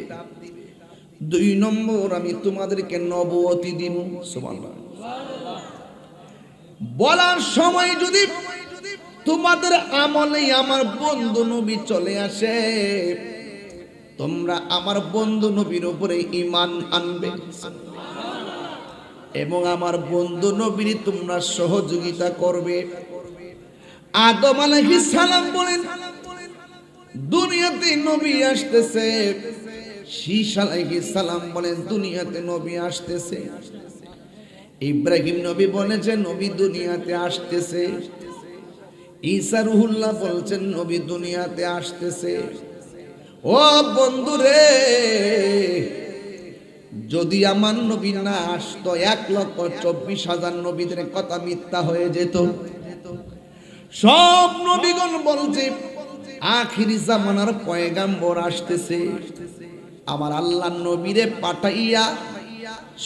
দুই নম্বর আমি তোমাদেরকে নবুয়তি দিমু। সুবহানাল্লাহ। বলার সময় যদি তোমাদের আমলে আমার বন্ধু নবী চলে আসে, তোমরা আমার বন্ধু নবীর উপরে ঈমান আনবে এবং আমার বন্ধু নবীর তোমরা সহযোগিতা করবে। আদম আলাইহিস সালাম বলেন দুনিয়াতে নবী আসতেছে, শীশ আলাইহিস সালাম বলেন দুনিয়াতে নবী আসতেছে, ইব্রাহিম নবী বলেছেন নবী দুনিয়াতে আসতেছে, ঈসা রুহুল্লাহ বলছেন নবী দুনিয়াতে আসতেছে। ও বন্ধুরে, যদি আমার নবী না আসতো 1,24,000 নবীদের কথা মিথ্যা হয়ে যেত। সব নবীগণ বলছে আখিরি জামানার পয়গাম্বর আসতেছে। আমার আল্লাহর নবীরে পাঠাইয়া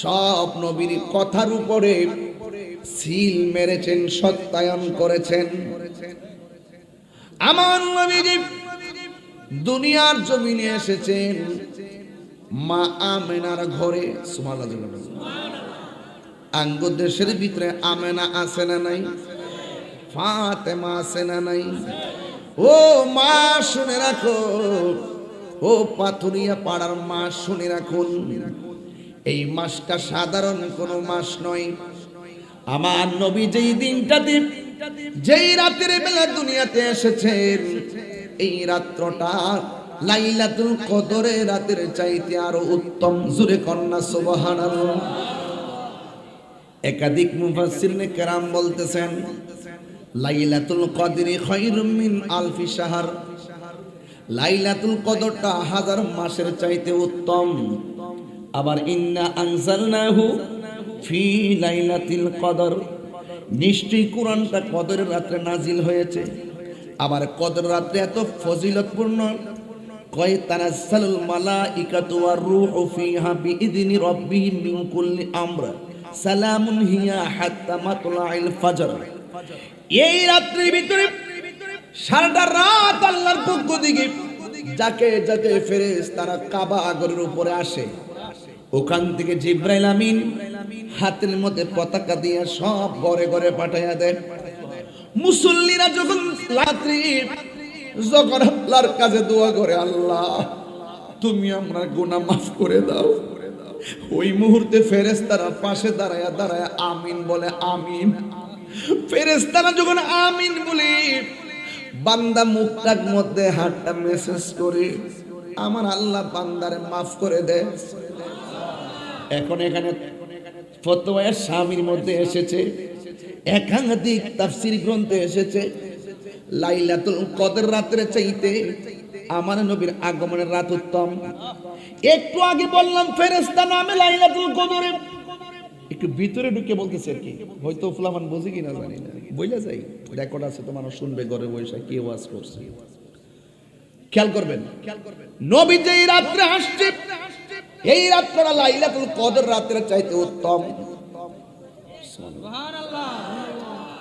সব নবীর কথার উপরে সিল মেরেছেন, সত্যায়ন করেছেন। আমার নবীজি দুনিয়ার জমিনে এসেছেন মা আমেনার ঘরে। সুবহানাল্লাহ। আঙ্গ দেশের ভিতরে আমেনা আছে না নাই? ফাতেমা আছে না নাই? ও মা শুনে রাখো, ও পাথুরিয়া পাড়ার মা শুনে রাখুন, এই মাসটা সাধারণ কোনো মাস নয়। আমার নবী যেই দিনটাতে, যেই রাতের বেলা দুনিয়াতে এসেছেন, এই রাত্রটা লাইলাতুল কদরের রাতের চাইতে আরো উত্তম। জোরে কন্যা সুবহানাল্লাহ। একাধিক মুফাসসিরিনে কেরাম বলতেছেন লাইলাতুল কদরি খায়রুম মিন আলফি শাহর, লাইলাতুল কদরটা হাজার মাসের চাইতে উত্তম। আবার ইন্না আনজালনাহু ফি লাইলাতিল কদর, নিশ্চয়ই কোরআনটা কদরের রাতে নাজিল হয়েছে। আবার কদর রাতে এত ফজিলতপূর্ণ, কয় তানাজ্জালুল মালাইকাতু ওয়ার রূহু ফিহা বিইذনি রাব্বিহিম মিন কুল্লি আমর সালামুন হিয়া হাত্তা মাতলাইল ফজর। এই রাত্রির ভিতরে সারাটা রাত আল্লাহর পক্ষ থেকে যাকে যাকে ফেরেশতারা কাবা ঘরের উপরে আসে, ওখান থেকে জিবরাইল আমিন হাতের মধ্যে পতাকা দিয়ে সব ঘরে ঘরে পাঠাইয়া দেন। মুসল্লিরা যখন রাত্রি যখন আল্লাহর কাছে দোয়া করে, আল্লাহ তুমি আমার গুনাহ মাফ করে দাও, ওই মুহূর্তে ফেরেশতারা পাশে দাঁড়ায়া দাঁড়ায়া আমিন বলে। আমিন। ফেরেশতারা যখন আমিন বলে, বান্দা মুখটার মধ্যে হাতটা মেসেজ করে, আমার আল্লাহ বান্দারে মাফ করে দেয়। এখন এখানে ফতোয়া স্বামীর মধ্যে এসেছে, একাধিক তাফসীর গ্রন্থে এসেছে লাইলাতুল কদর রাতের চাইতে আমার নবীর আগমনের রাত উত্তম। একটু আগে বললাম ফেরেশতা নামে লাইলাতুল কদরে, একটু ভিতরে ঢুকে বলতেছে কি, হয়তো ফুলামান বুঝি কিনা জানি না, বইলা যাই, রেকর্ড আছে, তোমার শুনবে ঘরে বসে কি ওয়াজ করছে। খেয়াল করবেন, নবী যেই রাত্রে আসছে, এই রাতটা লাইলাতুল কদর রাতের চাইতে উত্তম। সুবহানাল্লাহ।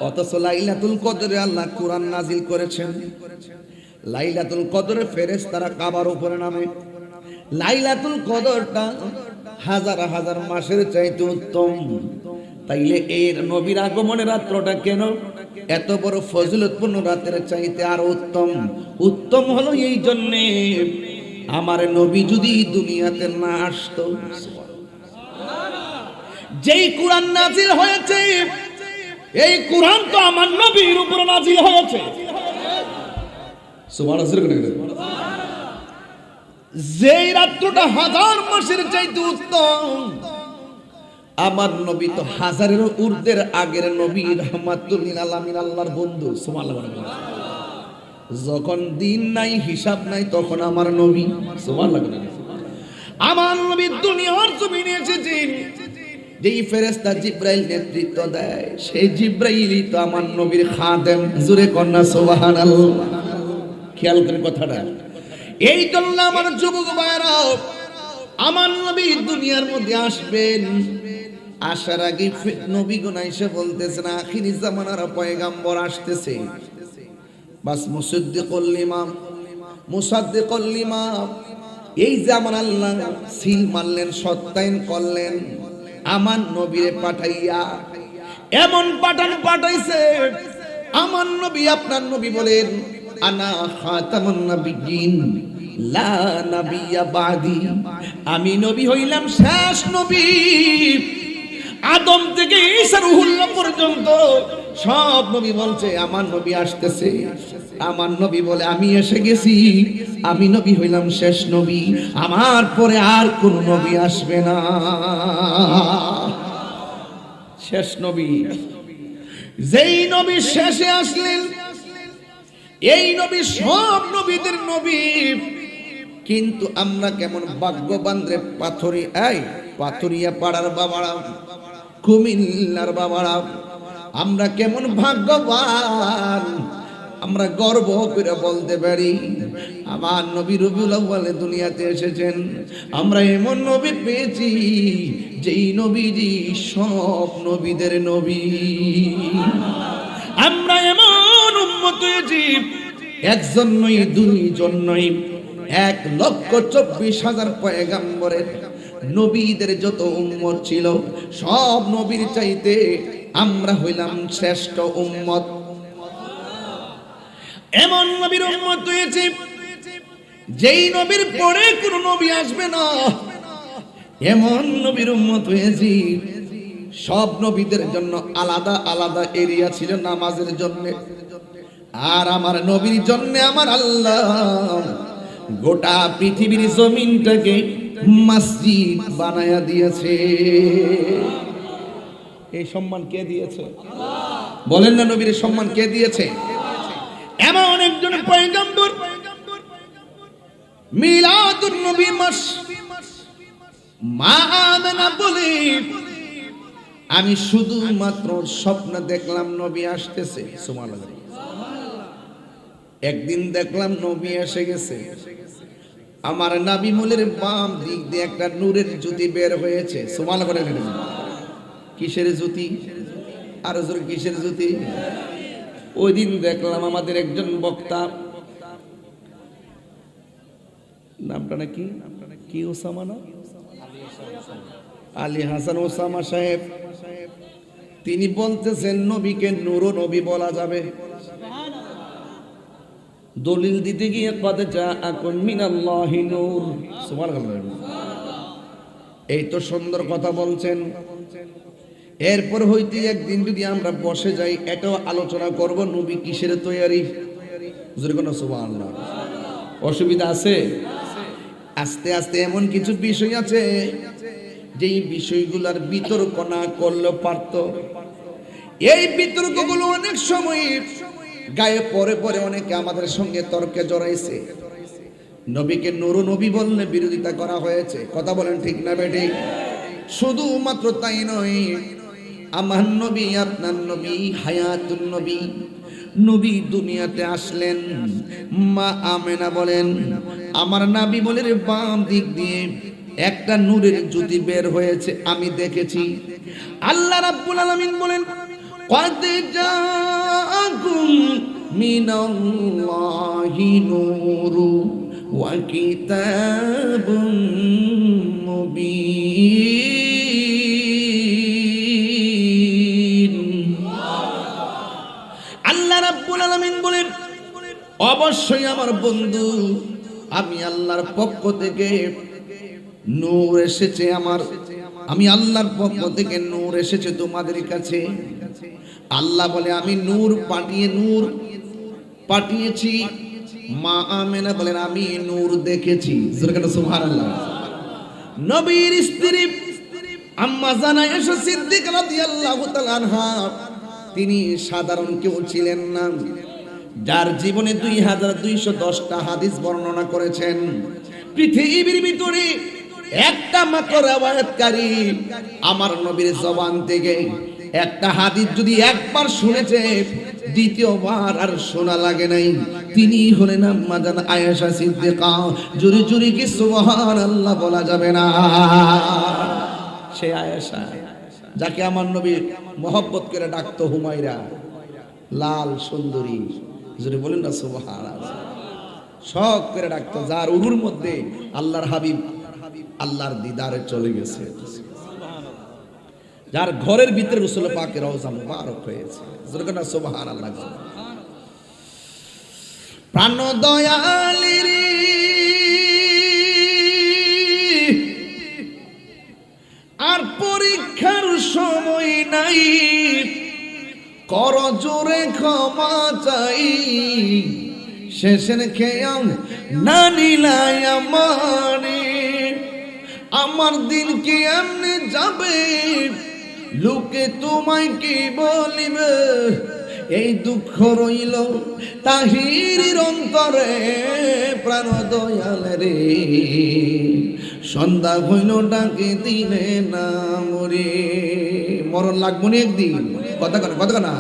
অথচ লাইলাতুল কদরে আল্লাহ কোরআন নাজিল করেছেন। লাইলাতুল কদরে ফেরেশতারা কাবার উপরে নামে। লাইলাতুল কদরটা হাজার হাজার মাসের চাইতে উত্তম। তাইলে এর নবীর আগমনের রাত্রটা কেন এত বড় ফজিলতপূর্ণ রাতের চাইতে আর উত্তম? উত্তম হলো এই জন্যে, আমার নবী যদি দুনিয়াতে না আসতো, যেই কোরআন নাজিল হয়েছে, এই কোরআন তো আমার নবীর উপর নাজিল হয়েছে। সুবহানাল্লাহ। যেই রাত্রটা হাজার মাসের চাইতে উত্তম, আমার নবী তো হাজারের ঊর্ধ্বের আগের নবী, রাহমাতুল লিল আলামিন, আল্লাহর বন্ধু। সুবহানাল্লাহ। যখন দিন নাই হিসাব নাই তখন আমার নবী, সুবহানাল্লাহ, আমার নবী দুনিয়ার জমিনে এসেছেন। যেই ফেরেশতা জিবরাইল নেতৃত্ব দেয়, সেই জিবরাইলই তো আমার নবীর খাদেম। জোরে কন্যা সুবহানাল্লাহ। খেয়াল করে কথাটা। এই জন্য আমার যুবক ভাইরা, আমার নবী দুনিয়ার মধ্যে আসবেন, আসার আগে নবীগণ এসে বলতেছেন আখিরি জামানার পয়গাম্বর আসতেছে। বাস মুসাদ্দিকুল লিমা, মুসাদ্দিকুল লিমা, এই যে আমার আল্লাহ সিল মারলেন, সত্যায়ন করলেন আমার নবীরে পাঠাইয়া। এমন পাঠাইছে আমার নবী, আপনার নবী বলেন আনা খাতামুন নাবিয়্যিন লা নাবিয়্যা বাদি, আমি নবী হইলাম শেষ নবী। আদম থেকে ঈসা রুহুল্লাহ পর্যন্ত সব নবী বলছে আমার নবী আসতেছে। আমার নবী বলে আমি এসে গেছি, আমি নবী হইলাম শেষ নবী, আমার পরে আর কোন নবী আসবে না। শেষ নবী। যেই নবী শেষে আসলেন, এই নবী সব নবীদের নবী। কিন্তু আমরা কেমন ভাগ্যবান রে পাথরিয়া পাড়ার বাবারা, কুমিল্লার বাবারা, আমরা কেমন ভাগ্যবান, আমরা গর্ব করে বলতে পারি আমার নবী রবিউল আউয়ালে দুনিয়াতে এসেছেন। আমরা এমন নবী পেয়েছি যেই নবীজি সব নবীদের নবী। আমরা এমন উম্মত হয়েছি, একজন নয়, দুইজন নয়, 1,24,000 পয়গাম্বরের নবীদের যত উম্মত ছিল সব নবীর চাইতে আমরা হইলাম শ্রেষ্ঠ উম্মত। এমন নবীর উম্মত হয়েছে যেই নবীর পরে কোন নবী আসবে না, এমন নবীর উম্মত হয়েছি সব নবীদের জন্য আলাদা আলাদা এরিয়া ছিল নামাজের জন্য, আর আমার নবীর জন্য আমার আল্লাহ গোটা পৃথিবীর জমিনটাকে মসজিদ বানায়া দিয়েছে। এই সম্মান কে দিয়েছে? বলেন না, নবীর সম্মান কে দিয়েছে? এমন একজন পয়গম্বর, মিলাদুন নবী মাস, মা আমেনা বলে আমি শুধুমাত্র স্বপ্ন দেখলাম নবী আসতেছে। সুবহানাল্লাহ। একদিন দেখলাম নবী এসে গেছে, আমার নাবি মুলের বাম দিক দিয়ে একটা নূরের জ্যোতি বের হয়েছে। সুবহানাল্লাহ। কিসের জ্যোতি? আর জোরে কিসের জ্যোতি? ওই দিন দেখলাম আমাদের একজন বক্তা, নামটা নাকি কি ওসামা না, আলী হাসান ওসামা সাহেব, তিনি বলতেছেন নবীকে নূর নবী বলা যাবে। দলিল দিতে গিয়ে কদ জাআকুম মিনাল্লাহি নূর। সুবহানাল্লাহ। এই তো সুন্দর কথা বলছেন। এরপর হইতে একদিন যদি আমরা বসে যাই এটাও আলোচনা করব নবী কিসের তৈরি। জোরে কোন সুবহানাল্লাহ। অসুবিধা আছে? আস্তে আস্তে এমন কিছু বিষয় আছে যেই বিষয়গুলোর বিতর্ক না করলে পারত। এই বিতর্কগুলো অনেক সময় গায়ে পরে পরে অনেকে আমাদের সঙ্গে তর্কে জড়াইছে। নবীকে নূর নবী বললে বিরোধিতা করা হয়েছে। কথা বলেন ঠিক না বেঠিক? শুধুমাত্র তাই নয়, আমার নবী আপনার নবী হায়াতুন নবী, নবী দুনিয়াতে আসলেন, মা আমেনা বলেন আমার নবী বলে বাম দিক দিয়ে একটা নূরের জ্যোতি বের হয়েছে, আমি দেখেছি। আল্লাহ রাব্বুল আলামিন বলেন قد جاءكم من الله نور وكتاب مبين। আল্লাহ রাব্বুল আলামিন বলেন অবশ্যই আমার বন্ধু, আমি আল্লাহর পক্ষ থেকে নূর এসেছে, আমি আল্লাহর পক্ষ থেকে নূর এসেছে তোমাদের কাছে। আল্লাহ বলে আমি নূর পাঠিয়েছি। মা আমেনা বলেন আমি নূর দেখেছি। সুবহানাল্লাহ। নবীর স্ত্রী আম্মা জানা আয়েশা সিদ্দিকা রাদিয়াল্লাহু তাআলা আনহা, তিনি সাধারণ কেউ ছিলেন না, যার জীবনে 2210টা হাদিস বর্ণনা করেছেন। পৃথিবীর ভিতরে একটা মাত্র রিওয়ায়াতকারী আমার নবীর জবান থেকে একটা হাদিস যদি একবার শুনেছে দ্বিতীয়বার আর শোনা লাগে নাই, তিনি হলেন আম্মা জান আয়েশা সিদ্দিকা। জোরে জোরে কি সুবহানাল্লাহ বলা যাবে না? সে আয়েশা যাকে আমার নবী মহব্বত করে ডাকতো হুমায়রা, লাল সুন্দরী। জোরে বলেন না সুবহানাল্লাহ। শখ করে ডাকতো, যার উরুর মধ্যে আল্লাহর হাবিব আল্লাহর দিদারে চলে গেছে, যার ঘরের ভিতরে রাসূল পাকের রওজা মুবারক হয়েছে। সুবহানাল্লাহ। প্রাণ দয়ালের আর পরীক্ষার সময় নাই, কর জোরে ক্ষমা চাই, শেষের খেয়াল না নিলাই আমার দিন কি এমনি যাবে, লোকে তোমায় কি বলিবে, এই দুঃখ রইল তাহিরির অন্তরে। প্রাণ দয়াল রে সন্ধ্যা হইল ডাকে দিলে না মরে, মরণ লাগবো না একদিন। কথা না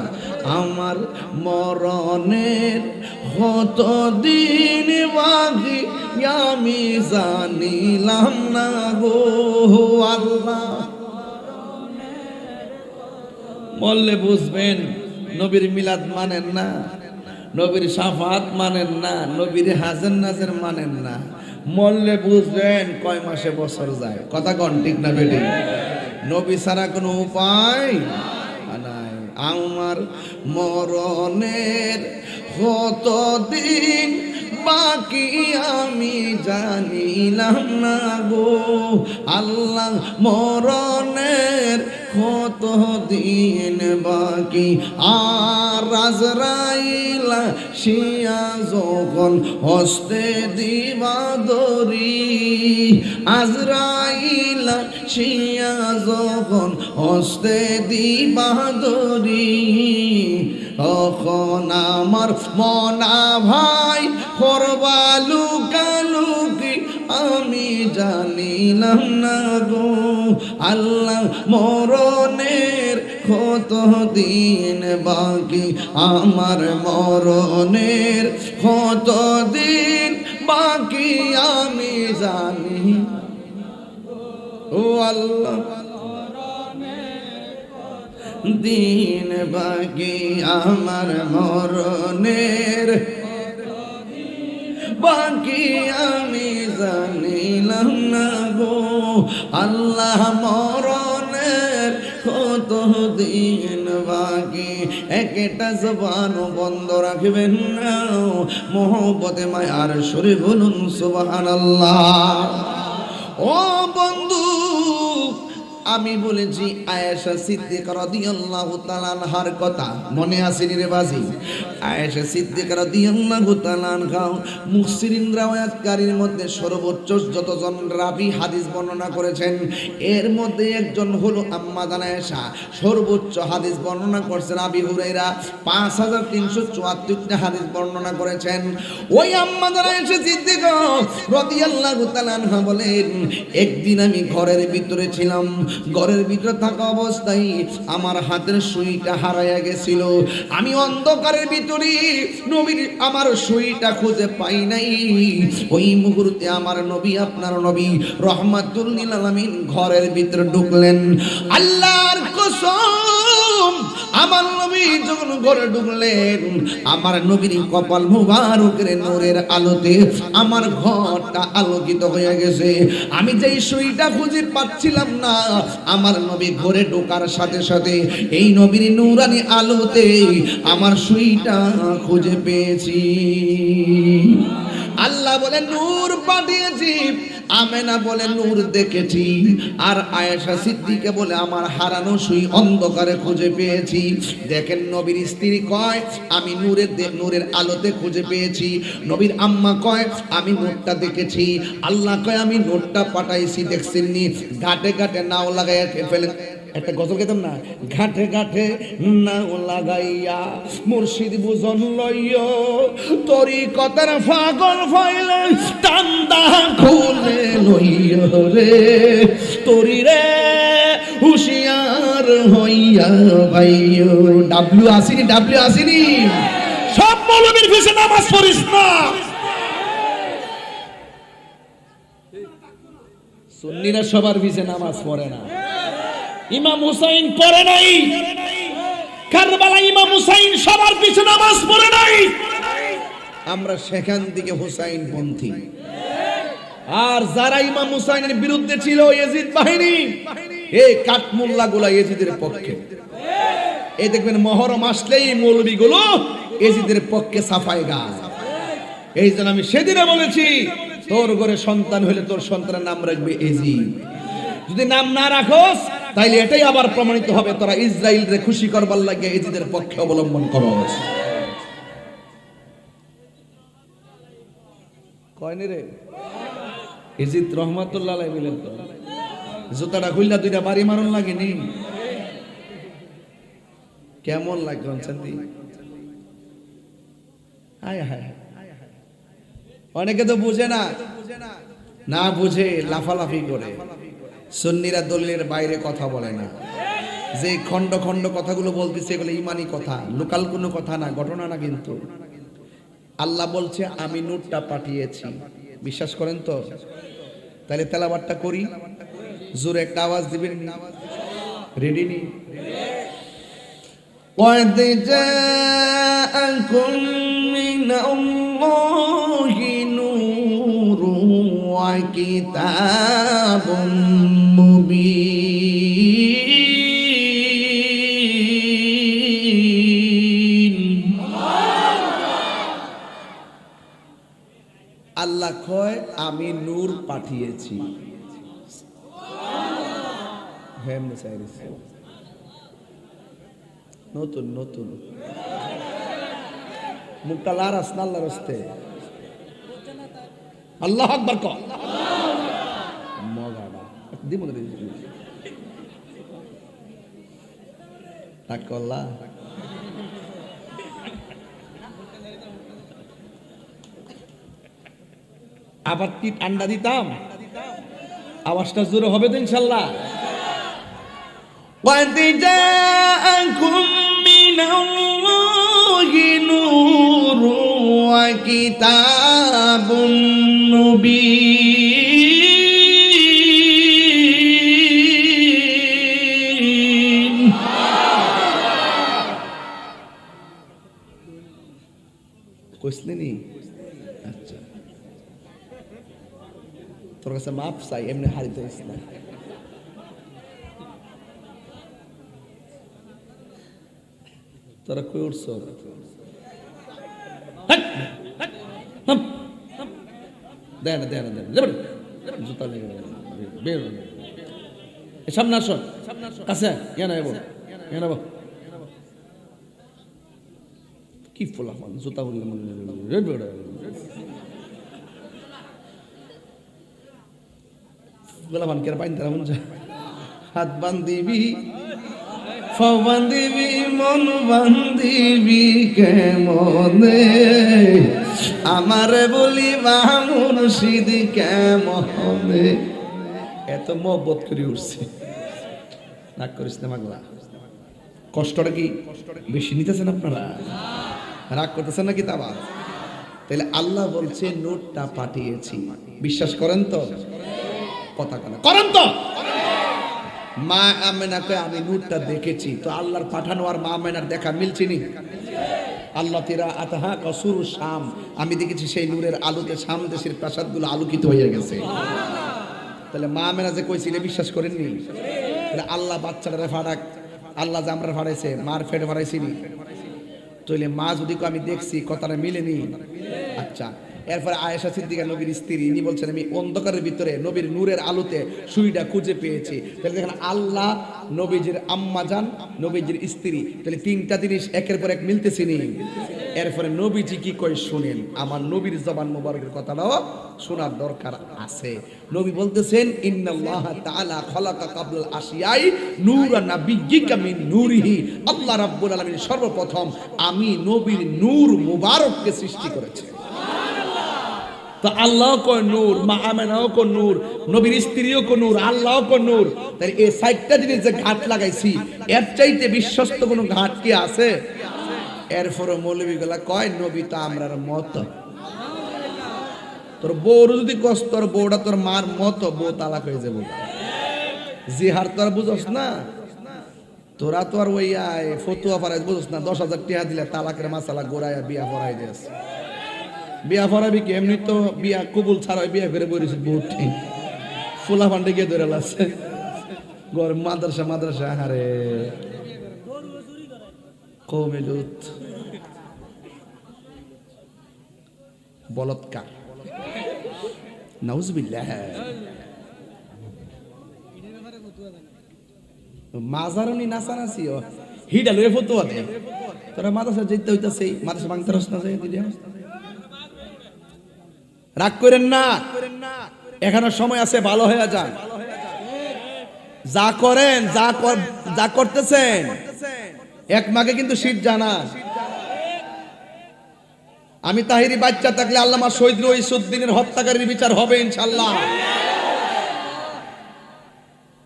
আমার মরণের কত দিন বাকি আমি জানিলাম না গো আল্লাহ। বললে বুঝবেন নবীর মিলাদ মানেন না, নবীর শাফাত মানেন না, নবীর হাজার নাজের মানেন না, মরলে বুঝবেন কয় মাসে বছর যায়। কথা কন ঠিক না বেটি? নবী ছাড়া কোনো উপায় নাই। আমার মরণের কত দিন বাকি আমি জানিলাম না গো আল্লাহ, মরণের কত দিন বাকি। আর আজরাইল শিয়া যখন হস্তে দিবা দরি, আজরাইল শিয়া যখন হস্তে দিবা দরি, তখন আমার মনা ভাই করবা লুকালুকি আমি জানিলাম না গো আল্লাহ, মরণের কত দিন বাকি। আমার মরণের কত দিন বাকি আমি জানি ও আল্লাহ, দিন বাকি আমার মরণের বাকি আমি জানিলাম না গো আল্লাহ, মরণের কত দিন বাকি। একটা জবান বন্ধ রাখবেন না, মোহব্বতে মায়ার সুরে বলুন সুবহানাল্লাহ। ও বন্ধু, আমি বলেছি আয়েশা সিদ্দিকা রাদিয়াল্লাহু তাআলা আনহার কথা, মনে আছে রে বাজি? আয়েশা সিদ্দিকা রাদিয়াল্লাহু তাআলা আনহা মুফসিরিন রাওয়ায়াতকারীর মধ্যে সর্বোচ্চ যতজন রাবী হাদিস বর্ণনা করেছেন এর মধ্যে একজন হলো আম্মা জান আয়েশা। সর্বোচ্চ হাদিস বর্ণনা করেছেন আবি হুরায়রা, 5374টা হাদিস বর্ণনা করেছেন। ওই আম্মা জান আয়েশা সিদ্দিকা রাদিয়াল্লাহু তাআলা আনহা বলেন, একদিন আমি ঘরের ভিতরে ছিলাম, ঘরের ভিতরে থাকা অবস্থায় আমার হাতের সুইটা হারাইয়া গেছিল। আমি অন্ধকারের ভিতরে নবীর আমার সুইটা খুঁজে পাই নাই। ওই মুহূর্তে আমার নবী, আপনার নবী রহমাতুল লিল আলামিন ঘরের ভিতরে ঢুকলেন। আল্লাহর কসম, আমার নবী যখন ঘরে ঢুকলেন আমার নবীর কপাল মুবারকের নূরের আলোতে আমার ঘরটা আলোকিত হয়ে গেছে। আমি যেই সুইটা খুঁজে পাচ্ছিলাম না, আমার নবী ঘরে ঢোকার সাথে সাথে এই নবীর নূরানি আলোতে আমার সুইটা খুঁজে পেয়েছি। আল্লাহ বলে নূর পাঠিয়েছি, আমেনা বলে নূর দেখেছি, আর আয়েশা সিদ্দিকা বলে আমার হারানো সুই অন্ধকারে খুঁজে পেয়েছি। দেখেন নবীর স্ত্রী কয় আমি নূরের আলোতে খুঁজে পেয়েছি, নবীর আম্মা কয় আমি নূরটা দেখেছি, আল্লাহ কয় আমি নূরটা পাঠাইছি। দেখছেননি ঘাটে ঘাটে নাও লাগাইয়া ফেলেন। একটা গজল গেতাম না, ঘাটে ঘাটে নাও লাগাইয়া মুর্শিদ বুঝন লইয়া তরি কথার ফাগল ফাইলে টান্দা খুলে লইয়া রে তরি রে হুশিয়ার হইয়া ভাইও। ডাব্লিউ আসিনি সব মৌলবীর পিছে নামাজ পড়িস না। সুন্নিরা সবার পিছে নামাজ পড়ে না। ইমাম হুসাইন পড়ে নাই, কারবালা ইমাম হুসাইন সবার পিছে নামাজ পড়ে নাই। আমরা সেখান থেকে হুসাইন পন্থী। আর যারা ইমাম হুসাইনের বিরুদ্ধে ছিল ইয়াজিদ বাহিনী, এই কাঠমুল্লা গুলা ইয়াজিদের পক্ষে। এই দেখবেন মহরম আসলেই মৌলবী গুলো ইয়াজিদের পক্ষে সাফাই গায়। এই জন্য আমি সেদিনে বলেছি তোর ঘরে সন্তান হইলে তোর সন্তানের নাম রাখবে ইয়াজিদ। যদি নাম না রাখোস তাইলে এটাই আবার প্রমাণিত হবে তোরা ইসরায়েলরে খুশি করবার লাগে ইয়াজিদের পক্ষে অবলম্বন করস। কয়নি রে ইয়াজিদ রহমাতুল্লাহ আলাইহি বলেন তো জুতাটা খুললা দুইটা বাড়ি মারুন লাগেনি? কেমন লাগলো শান্তি? হায় হায়, অনেকে তো বুঝে না, না বুঝে লাফালাফি করে। সুন্নিরা দলিলের বাইরে কথা বলে না। যে খণ্ড খণ্ড কথাগুলো বলতেছে এগুলো ইমানি কথা, লোকাল কোনো কথা না, ঘটনা না। কিন্তু আল্লাহ বলছে আমি নূরটা পাঠিয়েছি, বিশ্বাস করেন তো? তাহলে তেলাওয়াতটা করি, জোরে একটা আওয়াজ দিবেন। রেডি নি? قد جاءكم من الله نور وكتاب مبين। আল্লাহ কয় আমি নূর পাঠিয়েছি। হ্যাঁ নতুন নতুন মুখটা লারাস না, আল্লাহর রাস্তে আল্লাহ আকবার ক মগাড়া দিব না তাকল্লা। আবার কি আন্ডা দিতাম, আওয়াজটা জোরে হবে তো ইনশাআল্লাহ। قد جاءكم من الله نور وكتاب مبين। কইসলেনি? আচ্ছা, তোর কাছে মাপ চাই, এমনি হারিতে ইসলাম। তোরা কই উঠছ? দেন দেন দেন জুতা লেগে বের সামনে আসো, কাছে কি ফোলা জুতা বললে গোলাপান কে পাইন তারা মন হাত বান্ধিবি বান্ধিবি মন বান্ধিবি কেমনে, আমারে বলি মুর্শিদ কেমনে। এত মহব্বত করে উঠছে, রাগ করিস না পাগলা। কষ্টটা কি বেশি নিতেছেন আপনারা? রাগ করতেছেন নাকি? তা বাদ। তাহলে আল্লাহ বলছে নূরটা পাঠিয়েছি, বিশ্বাস করেন তো? কথা করেন তো? মা আমেনা কয় আমি নূরটা দেখেছি। তো আল্লাহর পাঠানো আর মা আমেনার দেখা মিলছে নি? আল্লাহ তিরা আতাহা কসুর শাম, আমি দেখেছি সেই নূরের আলোতে শাম দেশের প্রাসাদগুলো আলোকিত হয়ে গেছে। তাহলে মা আমেনা যে কইছিল বিশ্বাস করেননি? তাহলে আল্লাহ বাচ্চাটারে ফাড়াক, আল্লাহ যে আমরা ফাড়াইছে মার ফেটে ফাড়াইছিনি। তাহলে মা যদি আমি দেখছি কথাটা মিলেনি। আচ্ছা, এরপরে আয়েশা সিদ্দিকা নবীর স্ত্রী, ইনি বলছেন আমি অন্ধকারের ভিতরে নবীর নূরের আলোতে সুইটা খুঁজে পেয়েছি। তাহলে দেখেন আল্লাহ, নবীজির আম্মা জান, নবীজির স্ত্রী, তাহলে তিনটা জিনিস একের পর এক মিলতেছি নি। এরপরে নবীজি কি কয় শুনেন, আমার নবীর জবান মোবারকের কথাটাও শোনার দরকার আছে। নবী বলতেছেন ইন্নাল্লাহ তাআলা খালাকা কাবলাল আশিয়াই নূরা নাবিয়্যিকা মিন নূরিহি। আল্লাহ রাব্বুল আলামিন সর্বপ্রথম আমি নবীর নূর মুবারককে সৃষ্টি করেছে। তো আল্লাহ কো নূর, মা আমেনাও কো নূর, নবীর স্ত্রীও কো নূর, আল্লাহও কো নূর। তাই এই সাইটটা জিনিস যে ঘাট লাগাইছি, এর চাইতে বিশ্বস্ত কোনো ঘাট কি আছে? এরপরও মৌলবীগুলা কয় নবী তো আমরার মত। তোর বউর যদি কষ্ট, তোর বউটা তোর মার মতো, বউ তালাক হয়ে যাবো। জিহার তো আর বুঝস না, তোরা তো আর ওই ফতুয়া পারাই বুঝস না। 10,000 টাকা দিলে তালাকের মাসালা গোড়ায় বিয়া পড়াই দিয়েছে। বিয়া পড়াবি কি? এমনি তো বিয়া কবুল ছাড়া বিয়া করে বলেছে বহুত ঠিক। ফুলা ফান্ডে গিয়ে ধরে লাগছে ঘর মাদ্রাসা মাদ্রাসা। হারে কৌমে লুত, বলৎকার, নাউজুবিল্লাহ। মাজারনি নাচানাচি হিডা লয়ে ফতুয়া দে। তোরা মাদ্রাসা যেতে হইতাছে, মাদ্রাসা ভাঙতে রস না যায় দিলে। রাগ করেন না, এখনো সময় আছে, ভালো হয়ে যান। যা করেন, যা করতেছেন এক মাকে কিন্তু শীত জানা। আমি তাহিরি বাচ্চা থাকলে আল্লামা শহীদ রইসুদ্দিনের হত্যাকারীর বিচার হবে ইনশাআল্লাহ।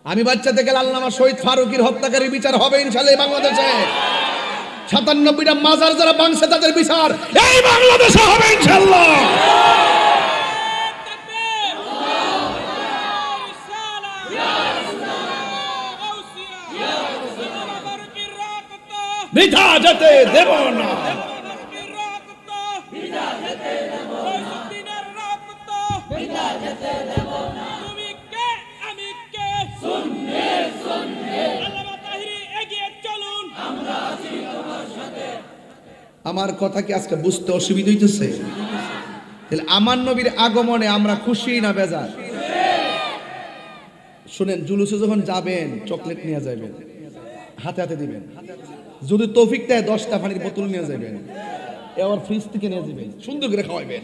আমি বাচ্চা থেকে আল্লামা শহীদ ফারুকীর হত্যাকারীর বিচার হবে ইনশাআল্লাহ বাংলাদেশে। 97টা মাজার যারা ভাঙছে তাদের বিচার এই বাংলাদেশে হবে ইনশাআল্লাহ। মিঠা যেতে দেব না, আমার কথা কি আজকে বুঝতে অসুবিধা হইতেছে? তাহলে আমার নবীর আগমনে আমরা খুশি না বেজার? শুনেন, জুলুসে যখন যাবেন চকলেট নিয়ে যাবেন, হাতে হাতে দিবেন, যদি তৌফিক দেয় 10টা পানির বোতল নিয়ে যাবেন, এবার ফ্রিজ থেকে নিয়ে যাবেন, সুন্দর করে খাওয়াবেন,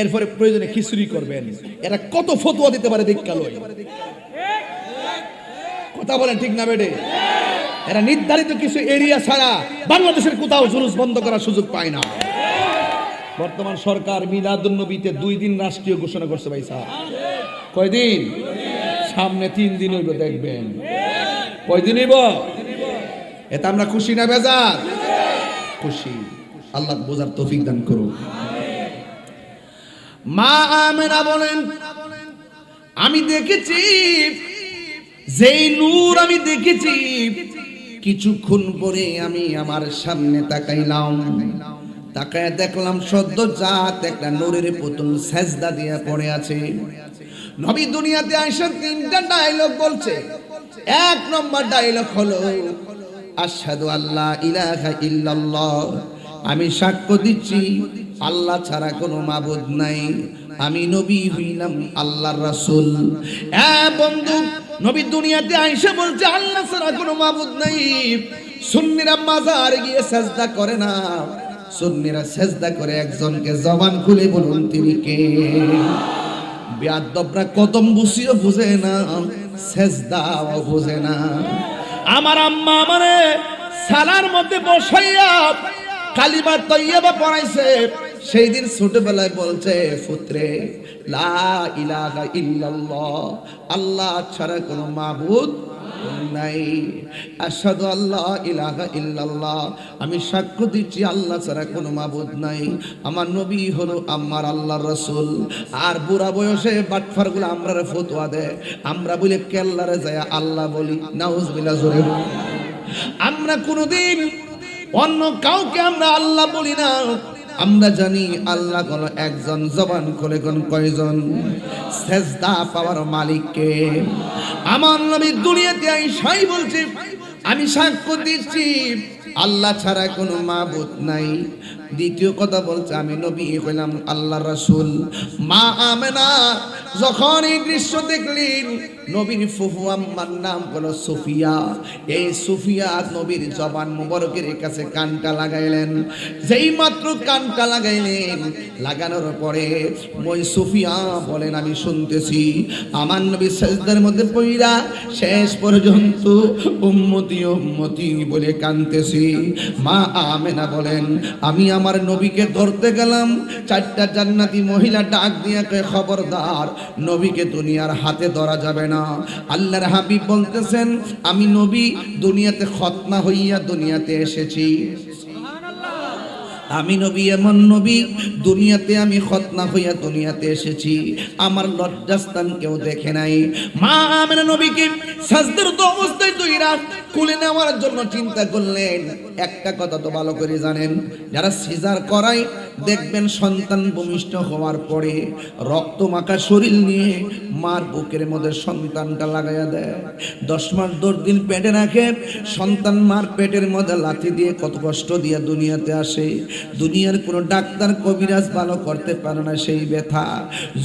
এরপরে প্রয়োজনে খিচুড়ি করবেন। এরা কত ফতোয়া দিতে পারে দীক্ষা লই, কথা বলেন ঠিক না বেডে? এরা নির্ধারিত কিছু এরিয়া ছাড়া বাংলাদেশের কোথাও জুলুস বন্ধ করার সুযোগ পায় না। বর্তমান সরকার মিলাদুন নবীতে 2 দিন রাষ্ট্রীয় ঘোষণা করছে ভাই সাহেব। কয়দিন? সামনে 3 দিন হইব, দেখবেন কয়দিন হইব। এতে আমরা খুশি না বেজার? খুশি। আল্লাহ বোঝার তৌফিক দান করুন। মা আমেনা বলেন, আমি দেখেছি যেই নূর আমি দেখেছি, কিছুক্ষণ পরে আমি আমার সামনে তাকাইলাম, তাকায় দেখলাম সদ্যজাত একটা নূরের পুতুল সেজদা দিয়ে পড়ে আছে। নবী দুনিয়াতে আইসা 3টা ডায়লগ বলছে। 1 নম্বর ডায়লগ হলো আশহাদু আল্লা ইলাহা ইল্লাল্লাহ, আমি সাক্ষ্য দিচ্ছি আল্লাহ ছাড়া কোনো মাবুদ নাই, আমি নবী হইলাম আল্লাহর রাসূল। বন্ধু, নবী দুনিয়াতে আইসা বলছে আল্লাহ ছাড়া কোনো মাবুদ নাই। সুন্নিরা মাজারে গিয়ে সেজদা করে না, সুন্নিরা সেজদা করে একজনকে। জবান খুলে বলুন তিনি কে? বেয়াদবরা কদম বুঝিও বুঝে না, সেজদাও বুঝে না। আমার আম্মা আমারে সালার মধ্যে বসাইয়া কালিমা তৈয়বা পড়াইছে। সেই দিন ছোটবেলায় বলছে, পুত্রে লা ইলাহা ইল্লাল্লাহ, আল্লাহ ছাড়া কোনো মাবুদ নাই। আশহাদু আল্লা ইলাহা ইল্লাল্লাহ, আমি সাক্ষ্য দিচ্ছি আল্লাহ ছাড়া কোনো মাবুদ নাই, আমার নবী হলো আমার আল্লাহর রাসূল। আর বুড়া বয়সে বাটফারগুলো আমরা ফতোয়া দেয়, আমরা বলি কেল্লারে যায় আল্লাহ বলি, নাউজুবিল্লাহ জোরে। আমরা কোনোদিন অন্য কাউকে আমরা আল্লাহ বলি না। আমরা জানি আল্লাহ কোন একজন, জবান খুলে কোন কয়জন? সেজদা পাওয়ার মালিককে। আমার নবী দুনিয়াতে আইসাই বলছে, আমি সাক্ষ্য দিচ্ছি আল্লাহ ছাড়া কোনো মাবুদ নাই। দ্বিতীয় কথা বলছে, আমি নবী হইলাম আল্লাহর রাসূল। মা আমেনা যখন এই দৃশ্য দেখলেন, নবীর ফুফু আম্মার নাম হলো সুফিয়া। এই সুফিয়া নবীর জবান মুবারকের কাছে কানটা লাগাইলেন। যেই মাত্র কানটা লাগাইলেন, লাগানোর পরে ওই সুফিয়া বলেন, আমি শুনতেছি আমার নবী সেজদার মধ্যে পইরা শেষ পর্যন্ত উম্মতি উম্মতি বলে কাঁদতেছি। মা আমেনা বলেন, আমি আমার নবীকে ধরতে গেলাম, 4টা জান্নাতি মহিলা ডাক দিয়ে কয়, খবরদার, নবীকে দুনিয়ার হাতে ধরা যাবে না। আল্লাহর হাবিব বলতেছেন, আমি নবী দুনিয়াতে খতনা হইয়া দুনিয়াতে এসেছি। আমি নবী এমন নবী, দুনিয়াতে আমি খতনা হইয়া দুনিয়াতে এসেছি, আমার লজ্জাস্থান কেউ দেখে নাই। মা আমেনা নবীকে সাজদারত অবস্থায় দুইরা কুলে নেওয়ার জন্য চিন্তা করলেন। একটা কথা তো ভালো করে জানেন, যারা সিজার করায় দেখবেন সন্তান ভূমিষ্ঠ হওয়ার পরে রক্ত মাখা শরীর নিয়ে মার বুকের মধ্যে সন্তানটা লাগাইয়া দেয়। 10 মাস 10 দিন পেটে রাখে সন্তান, মার পেটের মধ্যে লাথি দিয়ে কত কষ্ট দিয়ে দুনিয়াতে আসে। দুনিয়ার কোনো ডাক্তার কবিরাজ ভালো করতে পারে না সেই ব্যথা।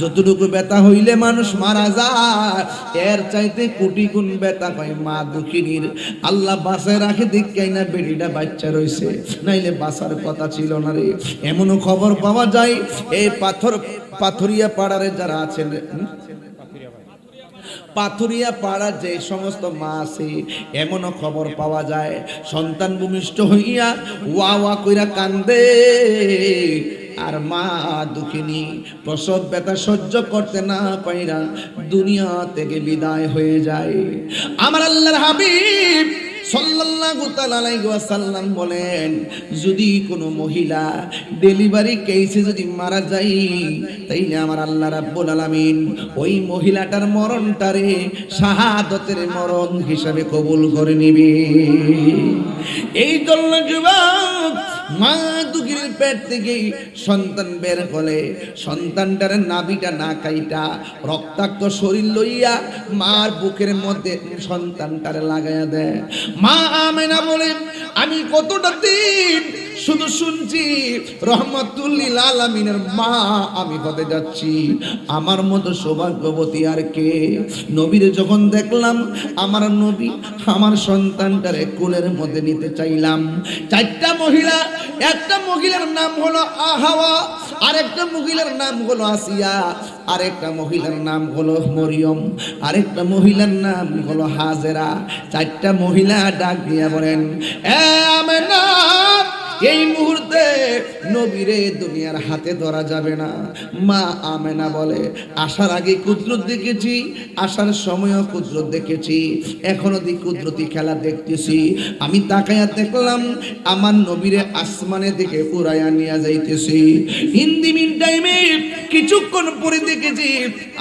যতটুকু ব্যথা হইলে মানুষ মারা যায়, এর চাইতে কোটি গুণ ব্যথা হয় মা দুঃখিনীর। আল্লাহ বাঁচায় রাখে, দেখাই না বেটিটা বাচ্চা রয়েছে, নাইলে বাঁচার কথা ছিল না রে। এমনও খবর পাওয়া যায়, এই পাথরিয়া পাড়ারে যারা আছেন, পাথুরিয়া পাড়া যে সমস্ত মা আছে, এমনও খবর পাওয়া যায় সন্তান ভূমিষ্ঠ হইয়া ওয়া ওয়া কইরা কান্দে, আর মা দুঃখিনী প্রসব ব্যথা সহ্য করতে না পাইরা দুনিয়া থেকে বিদায় হয়ে যায়। আমার আল্লাহর হাবিব সাল্লাল্লাহু তাআলা আলাইহি ওয়াসাল্লাম বলেন, যদি কোনো মহিলা ডেলিভারি কেসে যদি মারা যায়, তাইলে আমার আল্লাহ রাব্বুল আলামিন ওই মহিলাটার মরণটারে শাহাদাতের মরণ হিসাবে কবুল করে নিবে। এই জন্য যুবক, মা দুঃখীর পেট থেকে সন্তান বের হলে সন্তানটার নাভিটা না কাইটা রক্তাক্ত শরীর লইয়া মার বুকের মধ্যে সন্তানটারে লাগাইয়া দেয়। মা আমেনা বলে, আমি কতটা দিন শুধু শুনছি রহমাতুল লিল আলামিনের মা আমি হতে যাচ্ছি, আমার মতো সৌভাগ্যবতী আর কে। নবীরে যখন দেখলাম, আমার নবী আমার সন্তানটারে কোলের মধ্যে নিতে চাইলাম। চারটা মহিলা, একটা মহিলার নাম হলো হাওয়া, আরেকটা মহিলার নাম হলো আসিয়া, আরেকটা মহিলার নাম হলো মরিয়ম, আরেকটা মহিলার নাম হলো হাজেরা। চারটা মহিলা ডাক দিয়া বলেন, এ আমেনা, এই মুহূর্তে নবীরে দুনিয়ার হাতে ধরা যাবে না। মা আমেনা বলে, আসার আগে কুদরত দেখেছি, আসার সময়ও কুদরত দেখেছি, এখনো কুদরতি খেলা দেখতেছি। আমি তাকায়া দেখলাম আমার নবীরে আসমানে দিকে উড়াইয়া নিয়ে যাইতেছি। হিন্দি মিন টাইমে কিছুক্ষণ পরে দেখেছি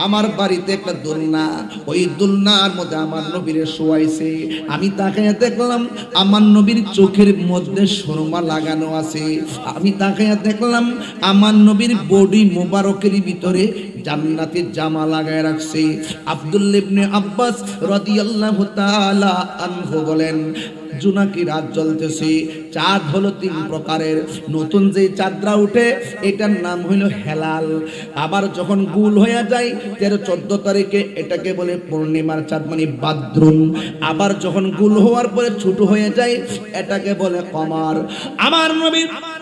আমার বাড়িতে একটা দোলনা, ওই দোলনার মধ্যে আমার নবীরে শোয়াইছে। আমি তাকায়া দেখলাম আমার নবীর চোখের মধ্যে সুরমা লাগানো আছে। আমি তাকায়া দেখলাম আমার নবীর বডি মোবারকের ভিতরে জান্নাতে জামা লাগায় রাখছে। আব্দুল্লাহ ইবনে আব্বাস রাদিয়াল্লাহু তাআলা আনহু বলেন, জোনাকি রাত জ্বলতেছে, চাঁদ হলো 3 প্রকারের। নতুন যে চাঁদরা উঠে এটার নাম হইল হেলাল। আবার যখন গুল হয়ে যায় 13-14 তারিখে এটাকে বলে পূর্ণিমার চাঁদ, মানে বাদরুম। আবার যখন গুল হওয়ার পরে ছোট হয়ে যায় এটাকে বলে কমার। আমার নবী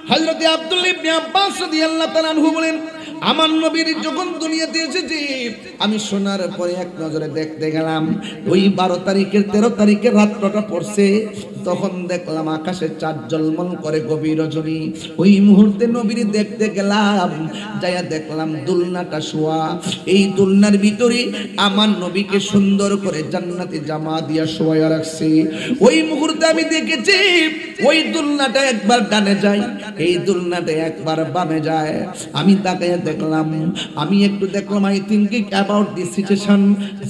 হযরত আব্দুল্লাহ ইবনে আব্বাস রাদিয়াল্লাহু তাআলা আনহু বলেন, আমার নবীর যখন দুনিয়াতে এসেছি আমি শোনার পরে এক নজরে দেখতে গেলাম, ওই 12 তারিখের 13 তারিখের রাতটা পড়ছে, তখন দেখলাম আকাশে চাঁদ ঝলমল করে গভীর রজনী। ওই মুহূর্তে নবীর দেখতে গেলাম, যাইয়া দেখলাম দোলনাটা শোয়া। এই দোলনার ভিতরে আমার নবীকে সুন্দর করে জান্নাতি জামা দিয়া শোয়া রাখছে। ওই মুহূর্তে আমি দেখেছি ওই দোলনাটা একবার ডানে যায়, এই দোলনাটা একবার বামে যায়। আমি তাকে দেখলাম, আমি একটু দেখলাম, I thinking about this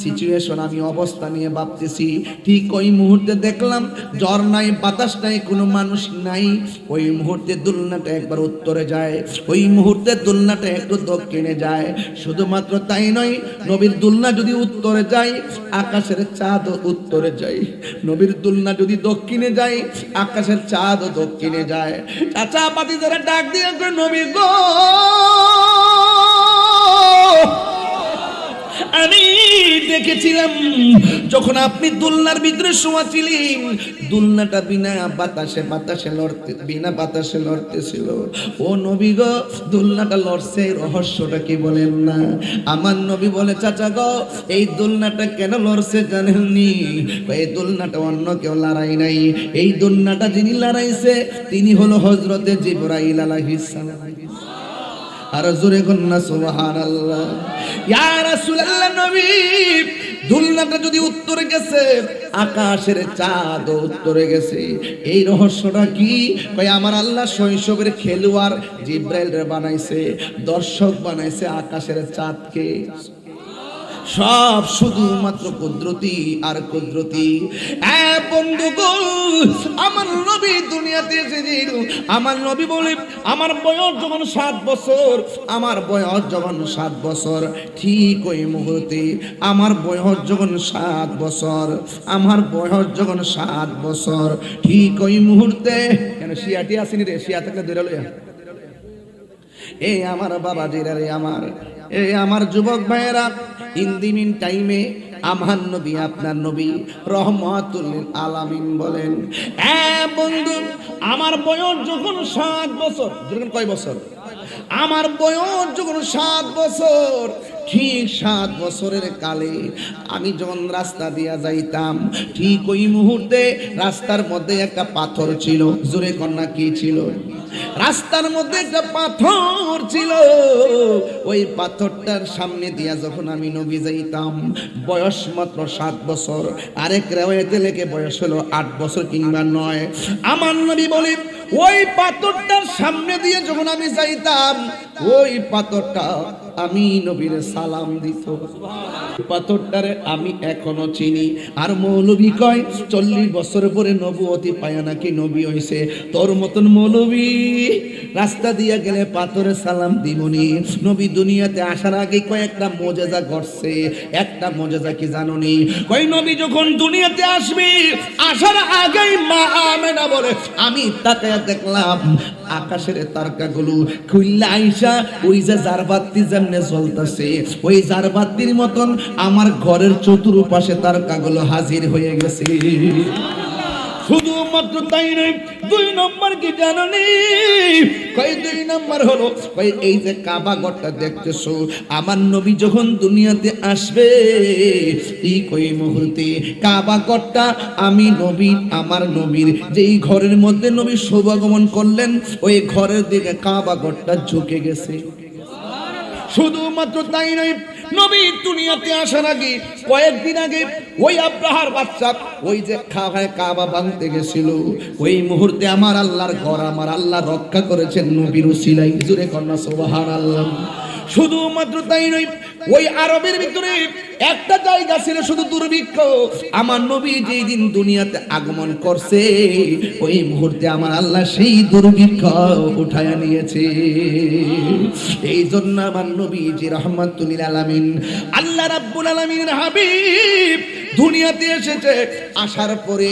situation, আমি অবস্থা নিয়ে ভাবতেছি। ঠিক ওই মুহূর্তে দেখলাম জ্বর নাই, বাতাস নাই, কোনো মানুষ নাই। ওই মুহূর্তে দোলনাটা একবার উত্তরে যায়, ওই মুহূর্তে দোলনাটা একটু দক্ষিণে যায়। শুধুমাত্র তাই নয়, নবীর দোলনা যদি উত্তরে যায় আকাশের চাঁদ উত্তরে যায়, নবীর দোলনা যদি দক্ষিণে যায় আকাশের চাঁদ দক্ষিণে যায়। চাচা পাতি যারা ডাক দিয়ে নবী গো, আমি দেখেছিলাম যখন আপনি দোলনার ভিতরে শোয়া ছিলেন, দোলনাটা বিনা বাতাসে লড়তেছিল। ও নবী গো, দোলনাটা লড়ছে, রহস্যটা কি বলেন না? আমার নবী বলে, চাচা গো, এই দোলনাটা কেন লড়ছে জানেননি? এই দোলনাটা অন্য কেউ লড়াই নাই, এই দোলনাটা যিনি লড়াইছে তিনি হলো হযরতে জিবরাইল আলাইহিস সালাম। আর জোরে কন্যা সুবহানাল্লাহ। ইয়া রাসূলুল্লাহ, নবী দোলনাটা যদি উত্তরে গেছে আকাশের চাঁদ উত্তরে গেছে, এই রহস্যটা কি? কই আমার আল্লাহ শৈশবের খেলোয়াড় জিবরাইলরে বানাইছে, দর্শক বানাইছে আকাশের চাঁদকে। সব শুধুমাত্র কুদরতি আর কুদরতি। বন্ধুগণ, আমার নবী দুনিয়াতে এসেছিল, আমার নবী বলে আমার বয়স যখন 7 বছর, আমার বয়স যখন 7 বছর, ঠিক ওই মুহূর্তে আমার বয়স যখন 7 বছর, আমার বয়স যখন 7 বছর, ঠিক ওই মুহূর্তে, কেন শিয়াটি আসেনি রে, শিয়া থাকলে ধরে লইয়া, এই আমার বাবা জিরা রে, আমার যুবক ভাইয়েরা, ইন দি মিন টাইমে আমার নবী, আপনার নবী রহমাতুল লিল আলামিন বলেন, বন্ধু আমার বয়স যখন 7 বছর, যখন কয় বছর? আমার বয়স যখন 7 বছর, ঠিক 7 বছরের কালে আমি যখন রাস্তা দিয়া যাইতাম, ঠিক ওই মুহূর্তে রাস্তার মধ্যে একটা পাথর ছিল। জোরে কন্যা কি ছিল? রাস্তার মধ্যে একটা পাথর ছিল। ওই পাথরটার সামনে দিয়া যখন আমি নবী যাইতাম, বয়স মাত্র 7 বছর, আরেক রেওয়ায়েতে লেখে বয়স হলো 8 বছর কিংবা 9। আমার নবী বলে ওই পাথরটার সামনে দিয়ে যখন আমি যাইতাম, ওই পাথরটা আমি নবীর সালাম দিত। পাথরটারে আমি এখনো চিনি। আর মৌলবী কয় 40 বছর পরে নবুয়তি পায় নাকি নবী হইছে। তোর মতন মৌলবী রাস্তা দিয়ে গেলে পাথরে সালাম দিবনি। নবী দুনিয়াতে আসার আগে কয়েকটা মুজিজা ঘটছে। একটা মুজিজা কি জানোনি? কই নবী যখন দুনিয়াতে আসবে, আসার আগেই মা আমেনা বলে আমি তাকায়া দেখলাম আকাশের তারকাগুলো খুললা আইসা ওই যে জারবাতি যেমনে জ্বলতেছে, ওই জারবাতির মতন আমার ঘরের চতুর্পাশে তারকাগুলো হাজির হয়ে গেছে। শুধুমাত্র তাই নয়, 2 নম্বর কি জানেন? কই 2 নম্বর হলো কই এই যে কাবা ঘরটা দেখতেছো, আমার নবী যখন দুনিয়াতে আসবে এই কই মুহূর্তে কাবা ঘরটা আমি নবী, আমার নবীর যেই ঘরের মধ্যে নবী শুভাগমন করলেন, ওই ঘরের দিকে কাবা ঘরটা ঝুঁকে গেছে। শুধুমাত্র তাই নয়, নবী দুনিয়াতে আসার আগে কয়েকদিন আগে ওই আব্রাহার বাচ্চা ওই যে কাবা ভাঙতে গেছিল, ওই মুহূর্তে আমার আল্লাহর ঘর আমার আল্লাহ রক্ষা করেছেন নবীর উসিলাই। জোরে কন্যা সুবহানাল্লাহ। শুধুমাত্র তাই নয়, ওই আরবের ভিতরে একটা জায়গা ছিল শুধু দুর্ভিক্ষ। আমার নবী যেই দিন দুনিয়াতে আগমন করছে, ওই মুহূর্তে আমার আল্লাহ সেই দুর্ভিক্ষ উঠায়া নিয়েছে। এই জন্য আমার নবীজি রাহমাতুল লিল আলামিন, আল্লাহ রাব্বুল আলামিনের হাবিব দুনিয়াতে এসেছে। আসার পরে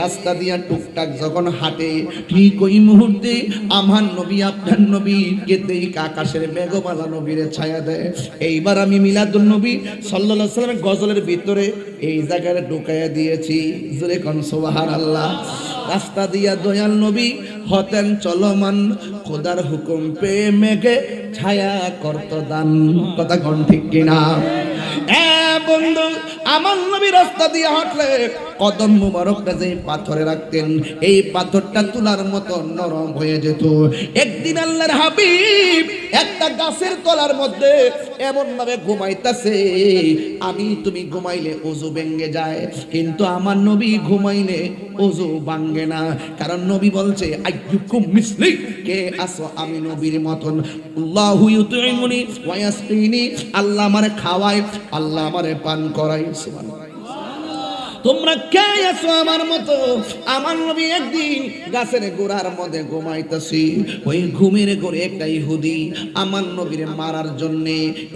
রাস্তা দিয়া টুকটাক যখন হাঁটে, ঠিক ওই মুহূর্তে আমার নবী আপনার নবী কেতেই আকাশের মেঘমালা নবীরে ছায়া দেয়। এইবার আমি মিলাদুন নবী সাল্লাল্লাহু আলাইহি ওয়াসাল্লামের গজলের ভিতরে এই জায়গায় ঢুকাইয়া দিয়েছি। জোরে কোন সুবহানাল্লাহ। রাস্তা দিয়া দয়াল নবী হতেন চলমান, খোদার হুকুম পেয়ে মেঘে ছায়া করত দান। কথা কোন ঠিক কিনা? বন্ধু, আমার নবী রাস্তা দিয়ে হাঁটলে কদম মুবারকটা যে পাথরে রাখতেন, এই পাথরটা তুলার মতো নরম হয়ে যেত। একদিন আল্লাহর হাবিব একটা গাছের তলার মধ্যে এমন ভাবে ঘুমাইতেছে, আমি তুমি ঘুমাইলে ওযু ভেঙে যায়, কিন্তু আমার নবী ঘুমাইলে ওযু ভাঙে না। কারণ নবী বলছে আইয়ুকুম মিসলি, কে আসো আমি নবীর মতন। আল্লাহু ইউতইমুনি ওয়া ইয়াসকিনি, আল্লাহ আমারে খাওয়ায়, আল্লাহ আমারে পান করায়। সুবহানাল্লাহ। তোমরা কে আছো আমার মতো? আমার নবী একদিন গাছের গোড়ার মধ্যে ঘুমাইতেছি, ওই ঘুমের ঘরে একটা ইহুদি আমার নবীরে মারার জন্য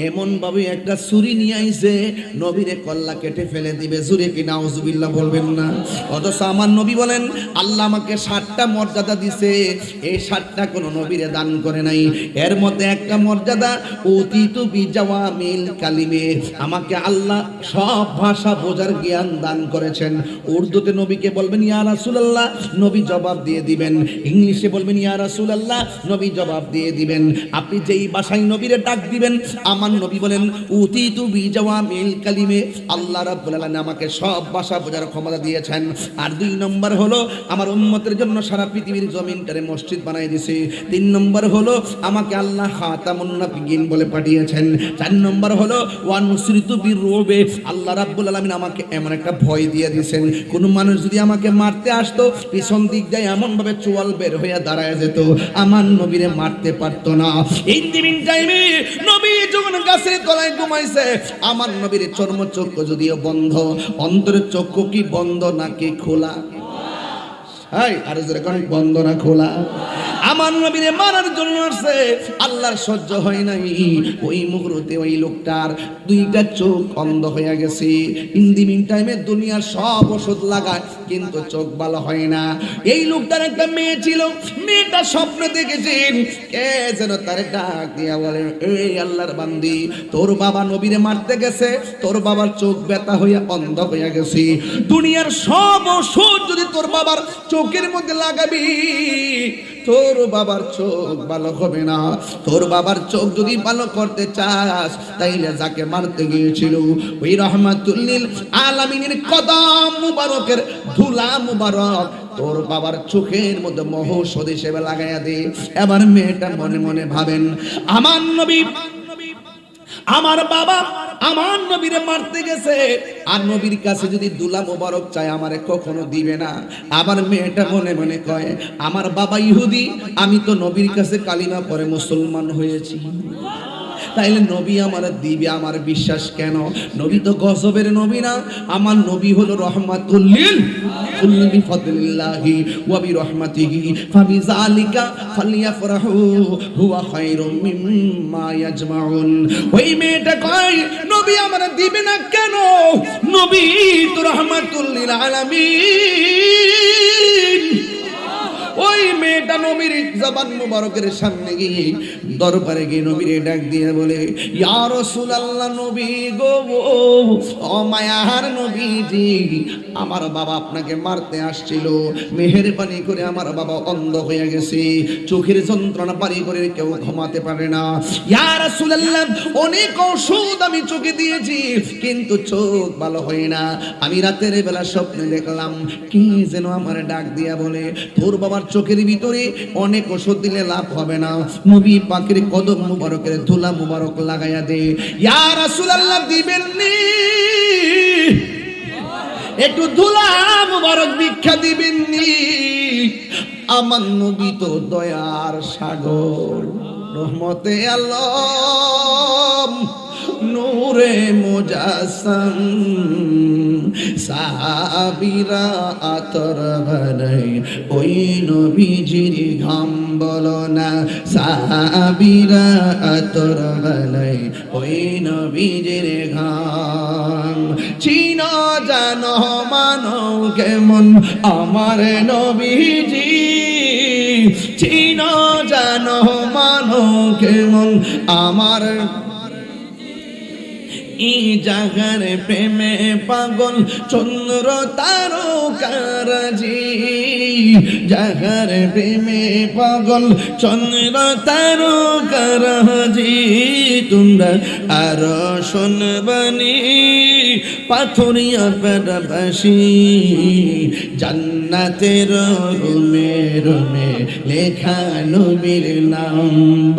এমন ভাবে একটা ছুরি নিয়ে আইছে, নবীরে কল্লা কেটে ফেলে দিবে। জুরে কি নাউজুবিল্লাহ বলবেন না? অথচ আমার নবী বলেন আল্লাহ আমাকে 7টা মর্যাদা দিছে, এই 7টা কোনো নবীরে দান করে নাই। এর মধ্যে একটা মর্যাদা উতিতু বিজাওয়ামিল কালিমে, আমাকে আল্লাহ সব ভাষা বোঝার জ্ঞান দান করেছেন। উর্দুতে নবীকে বলবেন ইয়া রাসূলুল্লাহ, নবী জবাব দিয়ে দিবেন। ইংলিশে বলবেন ইয়া রাসূলুল্লাহ, নবী জবাব দিয়ে দিবেন। আপনি যেই ভাষায় নবীরে ডাক দিবেন, আমার নবী বলেন উতিতু বিজাওয়ামিল কালিমে, আল্লাহ রাব্বুল আলামিন আমাকে সব ভাষা বোঝার ক্ষমতা দিয়েছেন। আর 2 নম্বর হলো আমার উম্মতের জন্য সারা পৃথিবীর জমিনটারে মসজিদ বানাই দিয়েছে। 3 নম্বর হলো আমাকে আল্লাহ খাতামুন নবিয়্যিন বলে পাঠিয়েছেন। 4 নম্বর হলো ওয়া নুসরিতু বিররুবে, আল্লাহ রাব্বুল আলামিন আমাকে এমন একটা ভয় দিয়ে দিয়েছেন, কোন মানুষ যদি আমাকে মারতে আসতো পিছন দিক দিয়ে এমন ভাবে চোয়াল বের হয়ে দাঁড়ায় যেত, আমার নবীরে মারতে পারতো না। এই দিন টাইমে নবী যখন গাছের তলায় ঘুমাইছে, আমার নবীর চর্মচক্ষু যদিও বন্ধ, অন্তরের চক্ষু কি বন্ধ নাকি খোলা? আর যখন বন্ধ না খোলা, আমার নবীরে মারার জন্য আসছে। আল্লাহর সহ্য হয় নাই, ওই মুহূর্তে ওই লোকটার 2টা চোখ অন্ধ হয়ে গেছে। ইন দি মিন টাইমে দুনিয়ার সব ওষুধ লাগায় কিন্তু চোখ ভালো হয় না। এই লোকটার একটা মেয়ে ছিল, মেয়েটা স্বপ্ন দেখেছেন কে যেন তারে ডাক দিয়া বলে, এই আল্লাহর বান্দি, তোর বাবা নবীরে মারতে গেছে, তোর বাবার চোখ ব্যথা হইয়া অন্ধ হইয়া গেছে। দুনিয়ার সব ওষুধ যদি তোর বাবার চোখের মধ্যে লাগাবি, তোর তোর বাবার চোখ ভালো হবে না। তোর বাবার চোখ যদি ভালো করতে চাস তাইলে যাকে মারতে গিয়েছিল ওই রহমাতুল লিল আলামিনের কদম মুবারকের ধুলা মুবারক তোর বাবার চোখের মধ্যে মহৌষধ হিসেবে লাগাইয়া দে। এবার মেয়েটা মনে মনে ভাবেন, আমার নবী, আমার বাবা আমার নবীরে মারতে গেছে, আর নবীর কাছে যদি দুলা মোবারক চায় আমারে কখনো দিবে না। আবার মেয়েটা মনে মনে কয়, আমার বাবা ইহুদি, আমি তো নবীর কাছে কালিমা পড়ে মুসলমান হয়েছি, তাইলে নবী আমার দিবে, আমার বিশ্বাস কেন? নবী তো গজবের নবী না, আমার নবী হলো রহমাতুল লিল বিফাদলিল্লাহি ওয়া বিরহমাতিহি ফাবিযালিকা ফালইফরাহু হুয়া খায়রুম মিম্মা ইয়াজমাউন। ওই মেয়েটা কয়, নবী আমার দিবে না কেন? নবী তো রহমাতুল লিল আলামিন। ওই মেয়েটা নবীর জবান মুবারকের সামনে গিয়ে দরবারে গিয়ে নবীরে ডাক দিয়ে বলে, ইয়া রাসূলুল্লাহ, নবী গো, ও মায়ার নবীজি, আমার বাবা আপনাকে মারতে আসছিল, মেহেরবানি করে আমার বাবা অন্ধ হয়ে গেছে, চোখের যন্ত্রণা পারি করে কেউ ঘুমাতে পারে না। ইয়া রাসূলুল্লাহ, অনেক ওষুধ আমি চোখে দিয়েছি কিন্তু চোখ ভালো হয় না। আমি রাতের বেলা স্বপ্নে দেখলাম কি যেন আমার ডাক দিয়া বলে, তোর বাবার চোখের ভিতরে অনেক ওষুধ দিলে লাভ হবে না, নবী পাকের কদম মুবারকের ধুলা মুবারক লাগাইয়া দে। ইয়া রাসূলুল্লাহ, দিবেননি? একটু ধুলা মুবারক ভিক্ষা দিবেননি? আমার নবী তো দয়ার সাগর, রহমতে আলম, নূরে মুজাসসাম, সাহাবীরা আতর বানাই ওই নবীজির ঘাম বলো না, সাহাবীরা আতর বানাই ওই নবীজির ঘাম। চিনো জানো মানো কেমন আমার নবীজি, চিনো জানো মানো কেমন আমার ই জাগার প্রেমে পাগল চন্দ্র তারকারাজি, জাগার প্রেমে পাগল চন্দ্র তারকারাজি। তোমরা আর শুনবানি পাথরিয়া পেরাবাসী, জান্নাতের রুমে রুমে লেখা নবীর নাম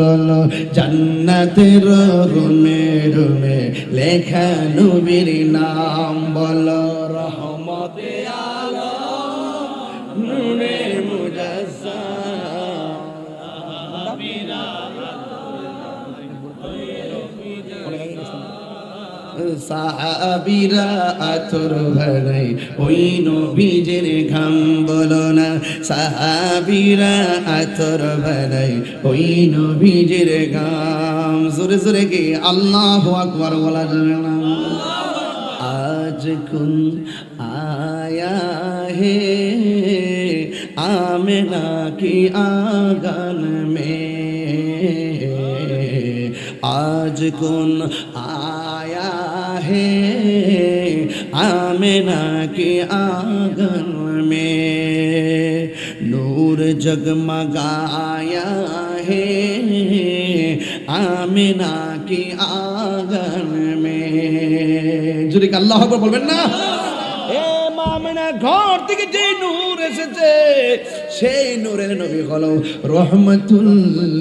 বলো, জান্নাতের রুমে রুমে লেখা নবীর নাম বলো, রহমতে আলম, নূরে মুজাসসাম, সাহাবীরা আতর ভরাই ওই নবীজির ঘাম বলো না, সাহাবীরা আতর ভরাই ওই নবীজির ঘাম। জোরে জোরে কি আল্লাহু আকবার বলা যাবে না? আজ কুন আয়া হে आमिना की आंगन में, आज कौन आया है आमिना की आंगन में, नूर जगमगाया है आमिना की आंगन में। जुरी का अल्लाह अकबर बोलবেন না? আমিনা ঘর থেকে যে নূর এসেছে সেই নূরের নবী হলো রহমাতুল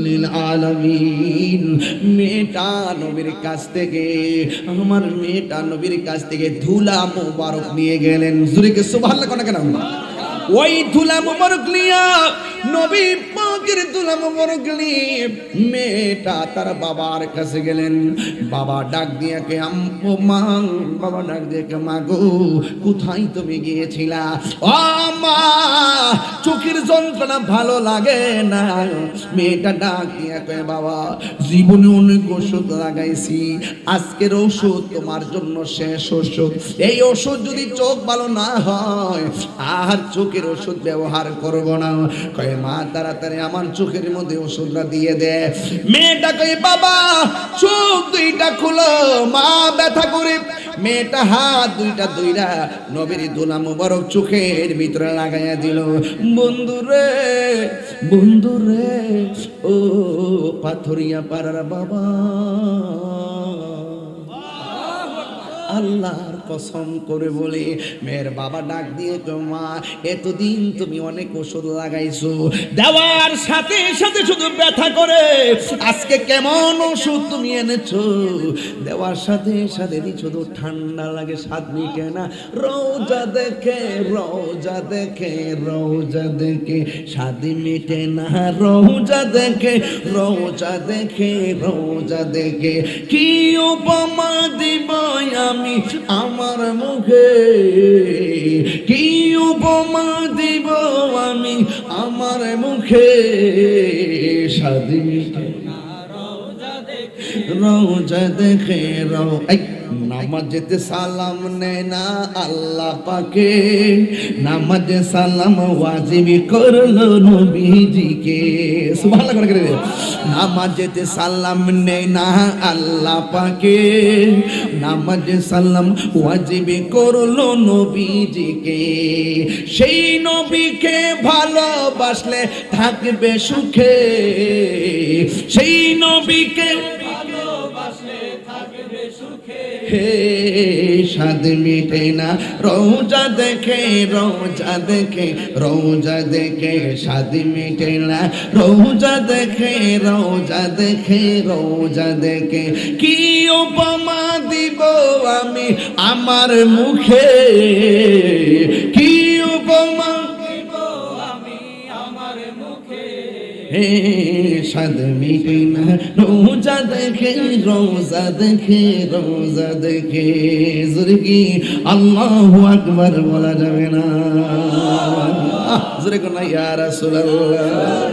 লিল আলামিন। মেয়েটা নবীর কাছ থেকে, আমার মেয়েটা নবীর কাছ থেকে ধুলা মোবারক নিয়ে গেলেন। জোরে কে সুবহানাল্লাহ কোন কেন? ওই ধুলা মোবারক লিয়া নবী পাকের ধুলা মোবারক নিয়ে মেয়েটা তার বাবার কাছে গেলেন। বাবা ডাক দিয়ে কে মা, বাবা ডাক দিয়ে কে মা গো, কোথায় তুমি গিয়েছিলা? ও মা, চোখের যন্ত্রণা ভালো লাগে না। মেয়েটা ডাক দিয়ে কে বাবা, জীবনে অনেক ওষুধ লাগাইছি, আজকের ওষুধ তোমার জন্য শেষ ওষুধ। এই ওষুধ যদি চোখ ভালো না হয় আর চোখের ওষুধ ব্যবহার করব না। কয় মা তাড়াতাড়ি আমার আমার চোখের মধ্যে ওষুধটা দিয়ে দে। মেয়েটা কই বাবা চোখ দুইটা খুলো, মা ব্যথা করে মেয়েটা হাত দুইটা দুইরা নবীর দোলা মুবারক চোখের ভিতরে লাগাইয়া দিল। বন্ধুরে বন্ধুরে ও পাথরিয়া পাড়ার বাবা, আল্লাহর কসম করে বলি মেয়ের বাবা ডাক দিয়ে তো মা এতদিন তুমি অনেক ওষুধ লাগাইছো, দেওয়ার সাথে সাথে শুধু ব্যথা করে, আজকে কেমন ওষুধ তুমি এনেছো, দেওয়ার সাথে সাথে শুধু ঠান্ডা লাগে, স্বাদ মিটে না। রোজা দেখে রোজা দেখে রোজা দেখে স্বাদ মিটে না, রোজা দেখে রোজা দেখে রোজা দেখে কি উপমা দিব আমি আমার মুখে, কি উপমা দিব আমি আমার মুখে, স্বাদ মিটে না রোজা দেখে নামাজেতে সালাম নেয় না আল্লাহ পাকে, নামাজে সালাম ওয়াজিবি করলো নবীজিকে। সুবহানাল্লাহ করে করে নামাজেতে সালাম নেয় না আল্লাহ পাকে, নামাজে সালাম ওয়াজিবি করলো নবীজিকে। সেই নবীকে ভালোবাসলে থাকবে সুখে, সেই নবীকে ভালোবাসলে থাকবে সুখে, হে স্বাদ মিটে না রোজা দেখে রোজা দেখে রোজা দেখে স্বাদ মিটে না, রোজা দেখে রোজা দেখে রোজা দেখে কি উপমা দিব আমি আমার মুখে, কি উপমা দিব আমি আমার মুখে, হে স্বাদ মিটে না রোজা দেখে রোজা দেখে রোজা দেখে। জোরে কি আল্লাহু আকবার বলা যাবে না? জোরে কোন ইয়া রাসূলুল্লাহ।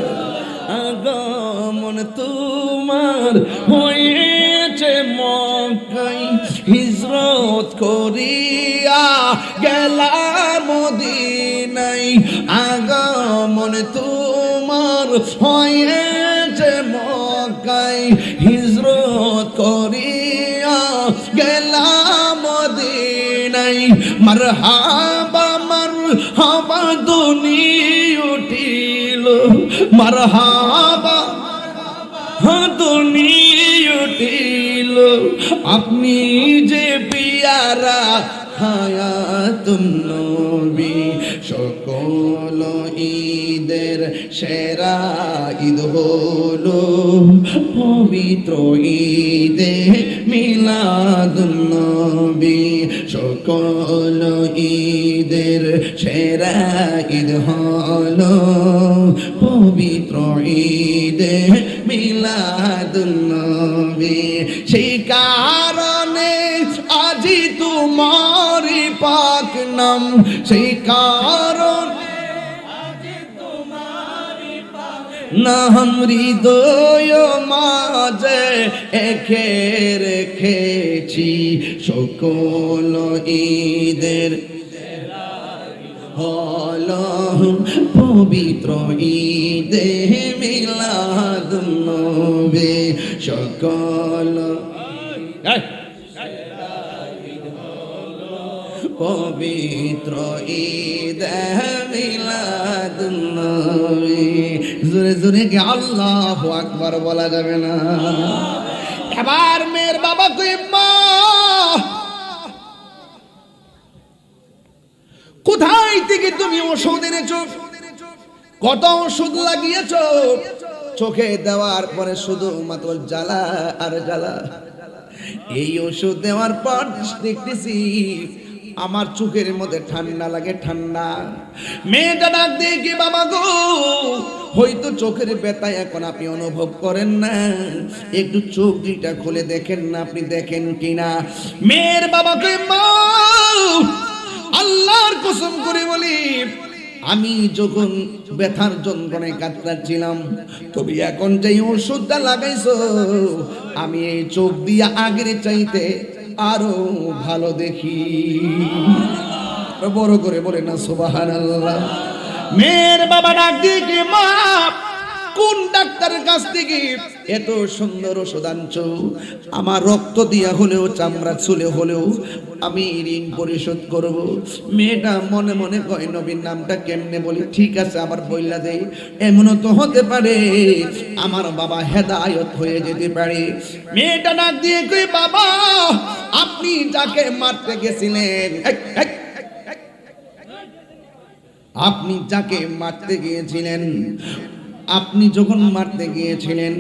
আগমন তোমার হয়েছে মক্কায়, হিজরত করিয়া গেলা মদিনায়, আগমন তোমার হয়েছে মক্কায়, হিজরত করিয়া গেলা মদিনায়, মারহাবা মারহাবা ধ্বনি উঠিল, মারহাবা ধ্বনি উঠিল, আপনি যে পিয়ারা হায়াতুন নবী, সকল ঈদের সেরা ঈদ হলো পবিত্র ঈদে মিলাদুন নবী, সকল ঈদের সেরা ঈদ হলো পবিত্র ঈদে মিলাদুন নবী। সেই কারণে আজি তোমারি পাক নাম, সেই কারণ নাম হৃদয় মাঝে একে রেখেছি, সকল ঈদের হল পবিত্র ঈদে মিলাদুন নবী, সকল পবিত্র ঈদ মিলাদুন নবী। জোরে জোরে কি আল্লাহু আকবার বলা যাবে না? এবার মেয়ের বাবা কই মা কোথায় থেকে তুমি ওষুধ এনেছো, কত ওষুধ লাগিয়েছো, চোখে দেওয়ার পরে শুধু মাত্র জ্বালা আর জ্বালা, এই ওষুধ দেওয়ার পর দেখতেছি আমার চোখের মধ্যে ঠান্ডা লাগে, ঠান্ডা। মেয়েটা ডাক দিয়ে কি বাবা গো, হয়তো চোখের ব্যথা এখন আপনি অনুভব করেন না, একটু চোখ দুইটা খুলে দেখেন না, আপনি দেখেন কিনা। মেয়ের বাবাকে মা আল্লাহর কসম করে বলি, আমি যখন ব্যথার যন্ত্রণায় কাতরাচ্ছিলাম, তবে এখন যে ওষুধটা লাগাইছো আমি এই চোখ দিয়া আগের চাইতে আরো ভালো দেখি। বড় করে বলে না সুবহানাল্লাহ। মেয়ের বাবা ডাক দিয়ে কি মা কোন ডাক্তারের কাছ থেকে এত সুন্দর ওষুধ আনছো? আমার রক্ত দিয়া হলেও চামড়া চুলে হলেও আমি ঋণ পরিশোধ করব। মেয়েটা মনে মনে কয় নবীর নামটা কেমনে বলি, ঠিক আছে আবার বইলা দেই, এমনও তো হতে পারে আমার বাবা হেদায়েত হয়ে যেতে পারে। মেয়েটা ডাক দিয়ে কই, বাবা আপনি যাকে মারতে গেছিলেন, আপনি যাকে মারতে গিয়েছিলেন, আপনি যখন মারতে গিয়েছিলেন,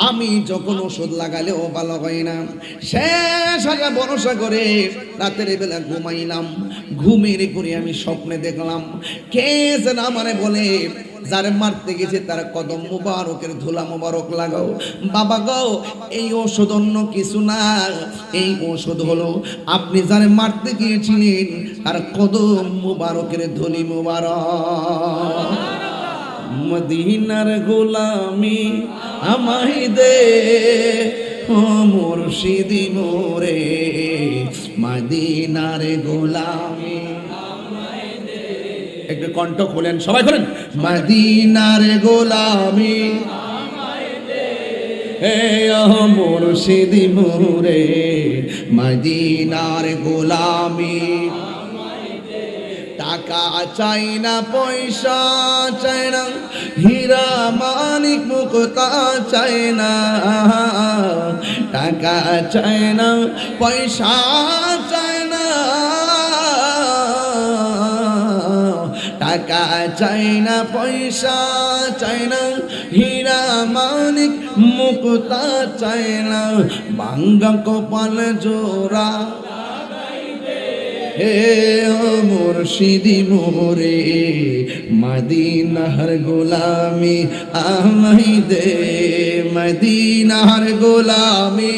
আমি যখন ওষুধ লাগালেও ভালো হয় না, শেষ আগে ভরসা করে রাতের বেলা ঘুমাইলাম, ঘুমের করে আমি স্বপ্নে দেখলাম কে যেন আমারে বলে, যারে মারতে গেছে তার কদম মুবারকের ধুলা মুবারক লাগাও। বাবা গো, এই ওষুধ অন্য কিছু না, এই ওষুধ হলো আপনি যারে মারতে গিয়েছিলেন তার কদম মুবারকের ধুলি মুবারক। মদিনার গোলামি আমায় দে ও মুর্শিদি মোরে, মদিনার গোলামি। একটু কণ্ঠ খোলেন, সবাই খোলেন, মদিনার গোলামি হে ও মুর্শিদি মোরে, মদিনার গোলামি। টাকা চাই না, পয়সা চাই না, হীরা মানিক মুক্তা চাই না, টাকা চাই না, পয়সা চাই না, টাকা চাই না, পয়সা চাই না, হীরা মানিক মুক্তা চাই না, ভাঙ্গা কপাল জোড়া হে ও মুর্শিদি মোরে, মদিনার গোলামি আমায় দে, মদিনার গোলামি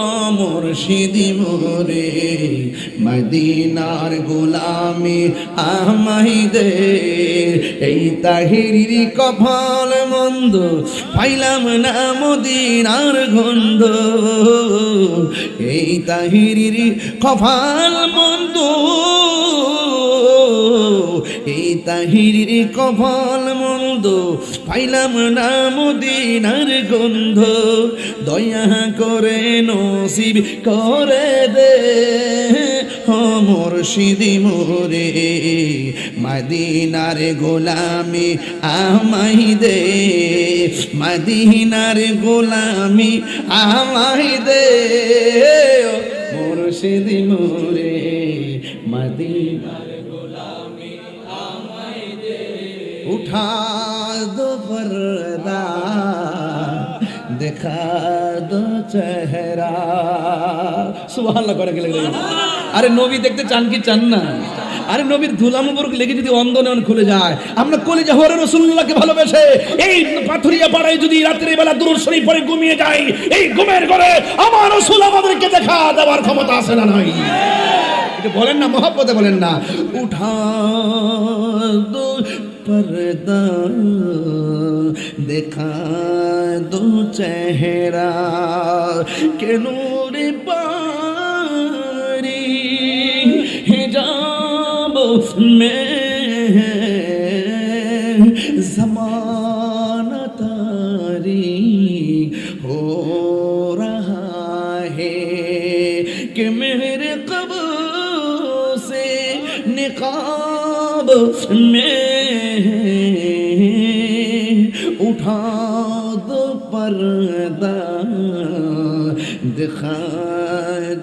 ও মুর্শিদি মোরে, মদিনার গোলামি আমায় দে। এই তাহিরির কপাল মন্দ, পাইলাম না মদিনার গন্ধ, এই তাহিরির কপাল মন্দ, এই তাহিরির কপাল মন্দ, পাইলাম না মদিনার গন্ধ, দয়া করে নসিব করে দে ও মুর্শিদি মোরে, মদিনার গোলামি আমায় দে, মদিনার গোলামি আমায় দে ও মুর্শিদি মোরে, মদিনার গোলামি আমায় দে। উঠা দো পর্দা, দেখা দো চেহারা। সুবহানাল্লাহ করে গেলে, আরে নবী দেখতে চান কি চান না? আরে নবীর ধুলা মুবারক লেগে যদি অন্ধ নয়ন খুলে যায়, আমরা কলিজা হরে রাসূলুল্লাহকে ভালোবেসে এই পাথরিয়া পাড়ায় যদি রাতের বেলা দুরূদ শরীফ পড়ে ঘুমিয়ে যাই, এই ঘুমের ঘরে আমার রাসূল আমাদেরকে দেখা দেওয়ার ক্ষমতা আছে না নাই? এটা বলেন না, মহব্বতে বলেন না। উঠা দো पर्दा, देखा दो चेहरा के नूर बारी, हिजाब में ज़माना तारी हो रहा है कि मेरे क़ब्र से निकाब में उठा दो पर्दा, दिखा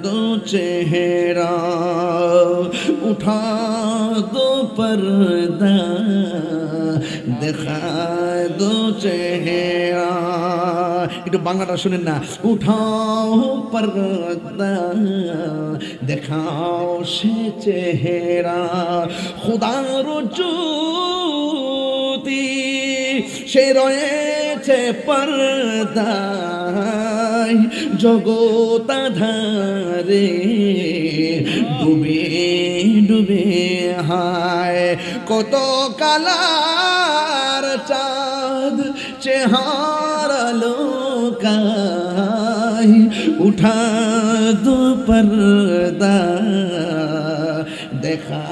दो चेहरा, उठा दो पर्दा, दिखा दो चेहरा। একটু বাংলাটা শুনেন না। উঠাও পর্দা, দেখাও সে চেহারা, খুদার জ্যোতি সে রয়েছে পর্দায়, জগৎ আঁধারে ডুবে ডুবে হায়, কত কালার চাঁদ চেহারা লোকায়, উঠা দো পর্দা, देखा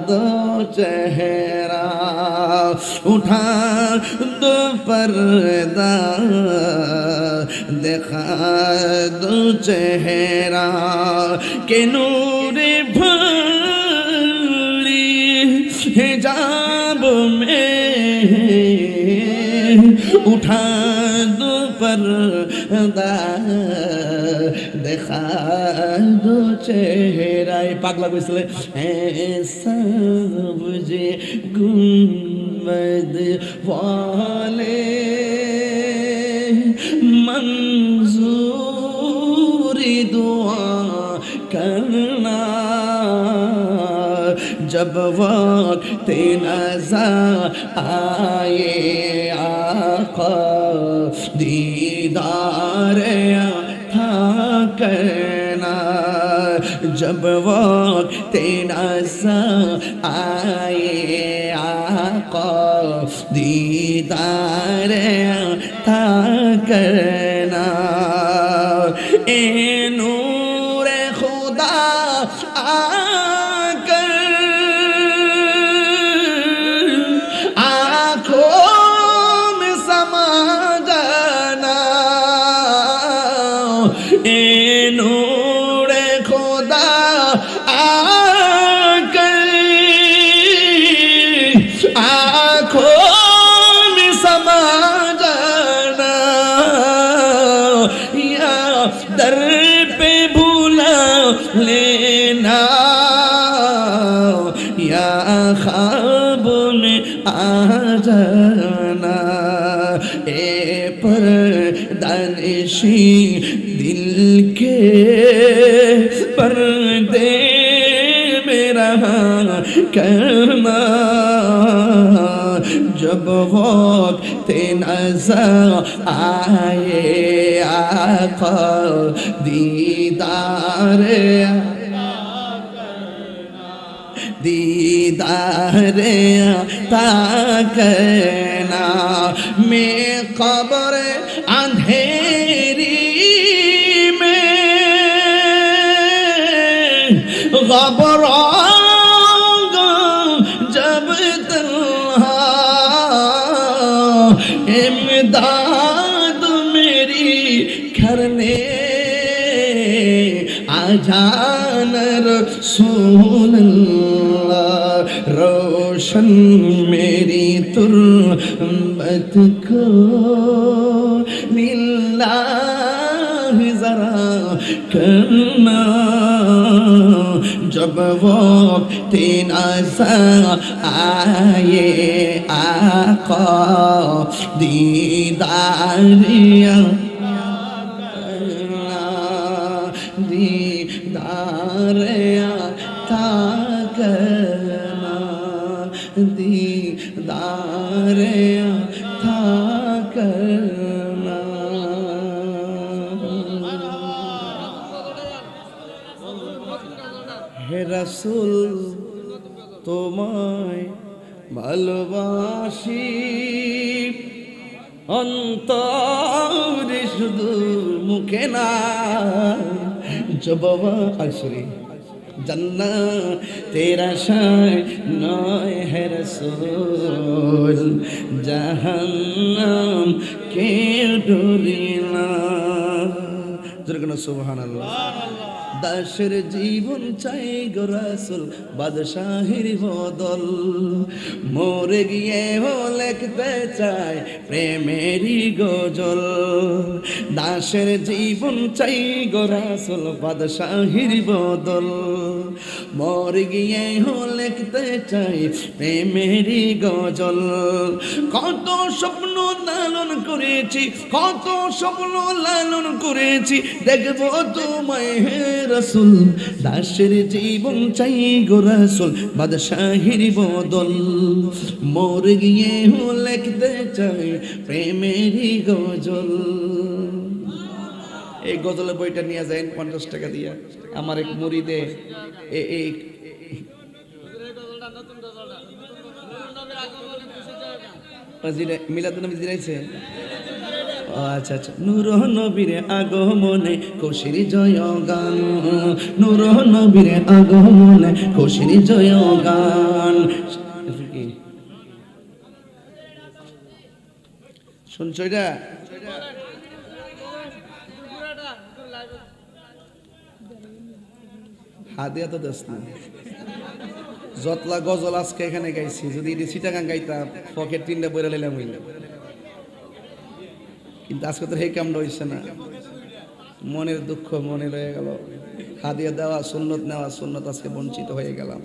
दो चेहरा उठा दो पर्दा देखा दो चेहरा के नूरे भरी हिजाब में उठा दो पर्दा देखा दो चेहरा पागला কইছিলে सबजे गुंबद वाले मंजूरी दुआ करना जब वक्त नज़र आए आका दीदार था करना जब वक्त नज़र आए आका दीदार था करना ए नूर खुदा नूरे खुदा आकर आँखों में समा जाना या दर पे भूला लेना या ख्वाब में आ जाना ए पर दानिशी दिल के पर्दे में रहा करना जब वक्त नज़र आए आका दीदार दीदार ता करना मैं कब्र अंधेरी घबराऊंगा जब तन्हा इमदाद मेरी करने आ जाना रसूल अल्लाह रोशन मेरी तुरबत को लिल्लाह जरा करना जब वक्त नज़र आए आका दीदारिया दीदारिया ता करना दीदारिया ता करना হে রাসূল তোমায় ভালোবাসি অন্তরে শুধু মুখে না জবাবা আসরি জান্নাতের আশায় নয় হে রাসূল জাহান্নাম কে ডরি না জোরে সুবহানাল্লাহ দাসের জীবন চাই গো রাসূল বাদশাহের বদল মরে গিয়ে লিখতে চাই প্রেমেরই গজল দাসের জীবন চাই গো রাসূল বাদশাহের বদল মরে গিয়ে লিখতে চাই প্রেমেরই গজল কত স্বপ্ন লালন করেছি কত স্বপ্ন লালন করেছি দেখবো তোমায় হে রাসূল দাসের জীবন চাই গো রাসূল বাদশাহের বদল মরে গিয়ে লিখতে চাই প্রেমেরই গজল এই গজলের বইটা নিয়ে যান 50 টাকা দিয়া আমার এক মুরিদে এই মিলাদুন নবী দিয়েছে আচ্ছা আচ্ছা। নূর নবীর আগমনে খুশির জয় গান, নূর নবীর আগমনে খুশির জয় গান। শুনছো এটা? হাদিয়া তো দেশ না, যতলা গজল আজকে এখানে গাইছি, যদি এটি চিটাগাং গাইতাম পকেট তিনটা বইরা লাইলাম হইলাম, কিন্তু আজকে তো এই কামটা হইছে না। মনের দুঃখ মনে রয়ে গেল, হাদিয়া দেওয়া সুন্নত নেওয়া সুন্নত আজকে বঞ্চিত হয়ে গেলাম।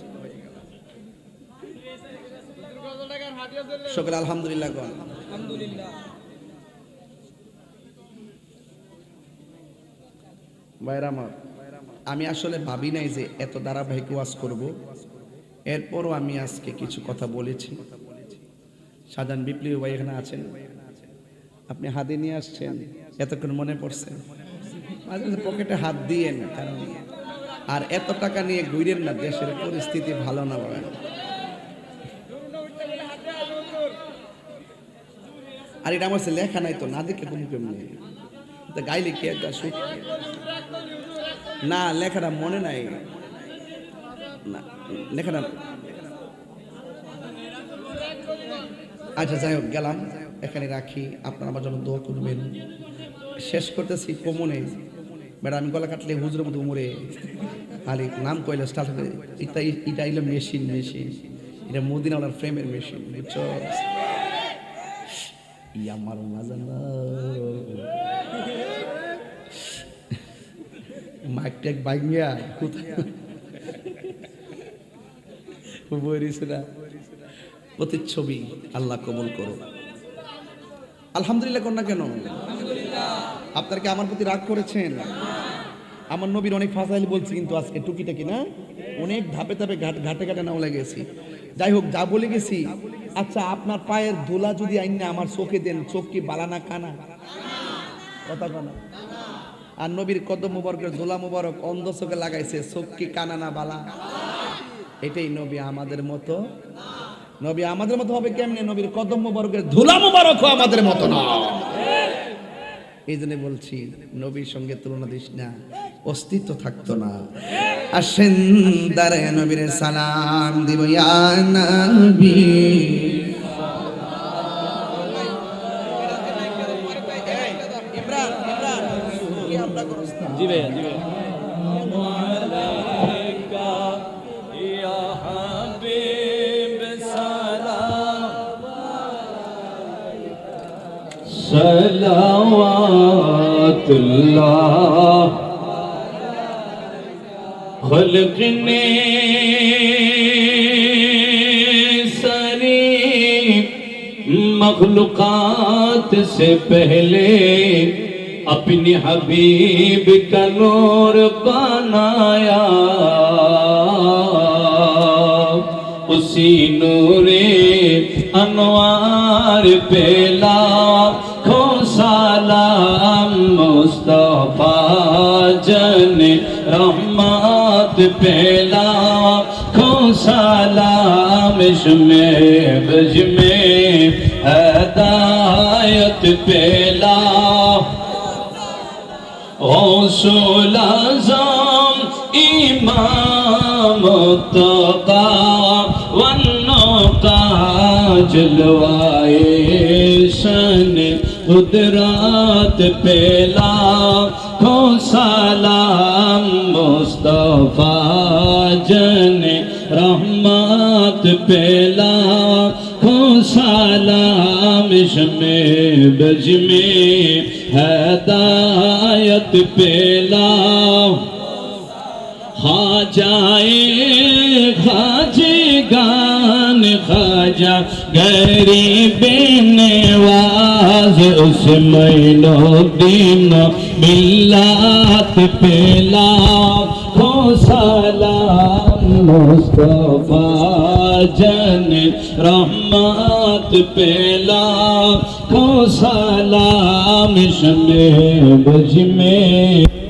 সকলে আলহামদুলিল্লাহ কোন। ভাইরা আমার, আমি আসলে ভাবি নাই যে এত ধারাবাহিক ওয়াজ করব, এরপরও আমি আজকে কিছু কথা বলেছি। সাজান বিপ্লবী ভাই এখানে আছেন, আপনি হাতে নিয়ে আসছেন, এতক্ষণ মনে পড়ছে, মাঝে মাঝে পকেটে হাত দিয়েন, কারণ আর এত টাকা নিয়ে ঘুরেন না, দেশের পরিস্থিতি ভালো না ভাই। আর এটা আমার লেখা নাই তো, না দেখে কোনো কেমনি গাইলে কে না, লেখাটা মনে নাই না, লেখাটা। আচ্ছা যাই হোক, গেলাম, এখানে রাখি, আপনারা আমার জন্য দোয়া করবেন। শেষ করতেছি কমনে, বেড়া আমি গলা কাটলে হুজুরের মতো উমরে খালি নাম কইলে স্টার্ট হবে। এটা এলো মেশিন, মেশিন এটা মদিনাওয়ালার ফ্রেমের মেশিন, বুঝছো? আমার মাজানা মাইক ট্যাক বাইক নিয়ে প্রতিচ্ছবি আল্লাহ কবুল করো। আলহামদুলিল্লাহ কন্যা কেন? আপনারা কি আমার প্রতি রাগ করেছেন? আমার নবীর অনেক ফাসাইল বলছি, কিন্তু আজকে টুকিটাকি না, অনেক ধাপে ধাপে ঘাটে ঘাটে নাও লেগেছি। যাই হোক, যা বলে গেছি। আচ্ছা, আপনার পায়ের ধুলা যদি আইন আমার চোখে দেন, চোখ কি বালানা কানা? কথা কানা। আর নবীর কদম মুবারকের ধুলা মুবারক অন্ধ চোখে লাগাইছে, চোখ কি কানা না বালা? এটাই নবী আমাদের মতো। নবী আমাদের মতো হবে কেমনে? নবীর কদম মুবারকের ধুলা মুবারক আমাদের মতো না। এই জন্য বলছি, নবীর সঙ্গে তুলনা দিস না, অস্তিত্ব থাকতো না। আসেন দারে নবীর সালাম দিব, ইয়া নবী। জি ভাইয়া, জি ভাইয়া। सलावातुल्लाह खल्क़ ने सारी मखलूक़ात से पहले अपने हबीब का नूर बनाया, उसी नूरे अनवार पे लाखों सलाम मुस्तफा जन रहमत पे लाखों सलाम, इसमें बज में हिदायत पे गौसुल आज़म इमाम मुत्तक़ा वन्नुक़ा जलवाए शन कुदरत पे लाखों सलाम, मुस्तफा जन रहमत पे लाखों सलाम, इसमें बज में हिदायत पे खाजाए खाजेगान खाजा गरीब नवाज, उस मैनो दिन मिल्लत पे लाखों सलाम, मुस्तफा जन रहमत पे लाखों सलाम, इसमें बज में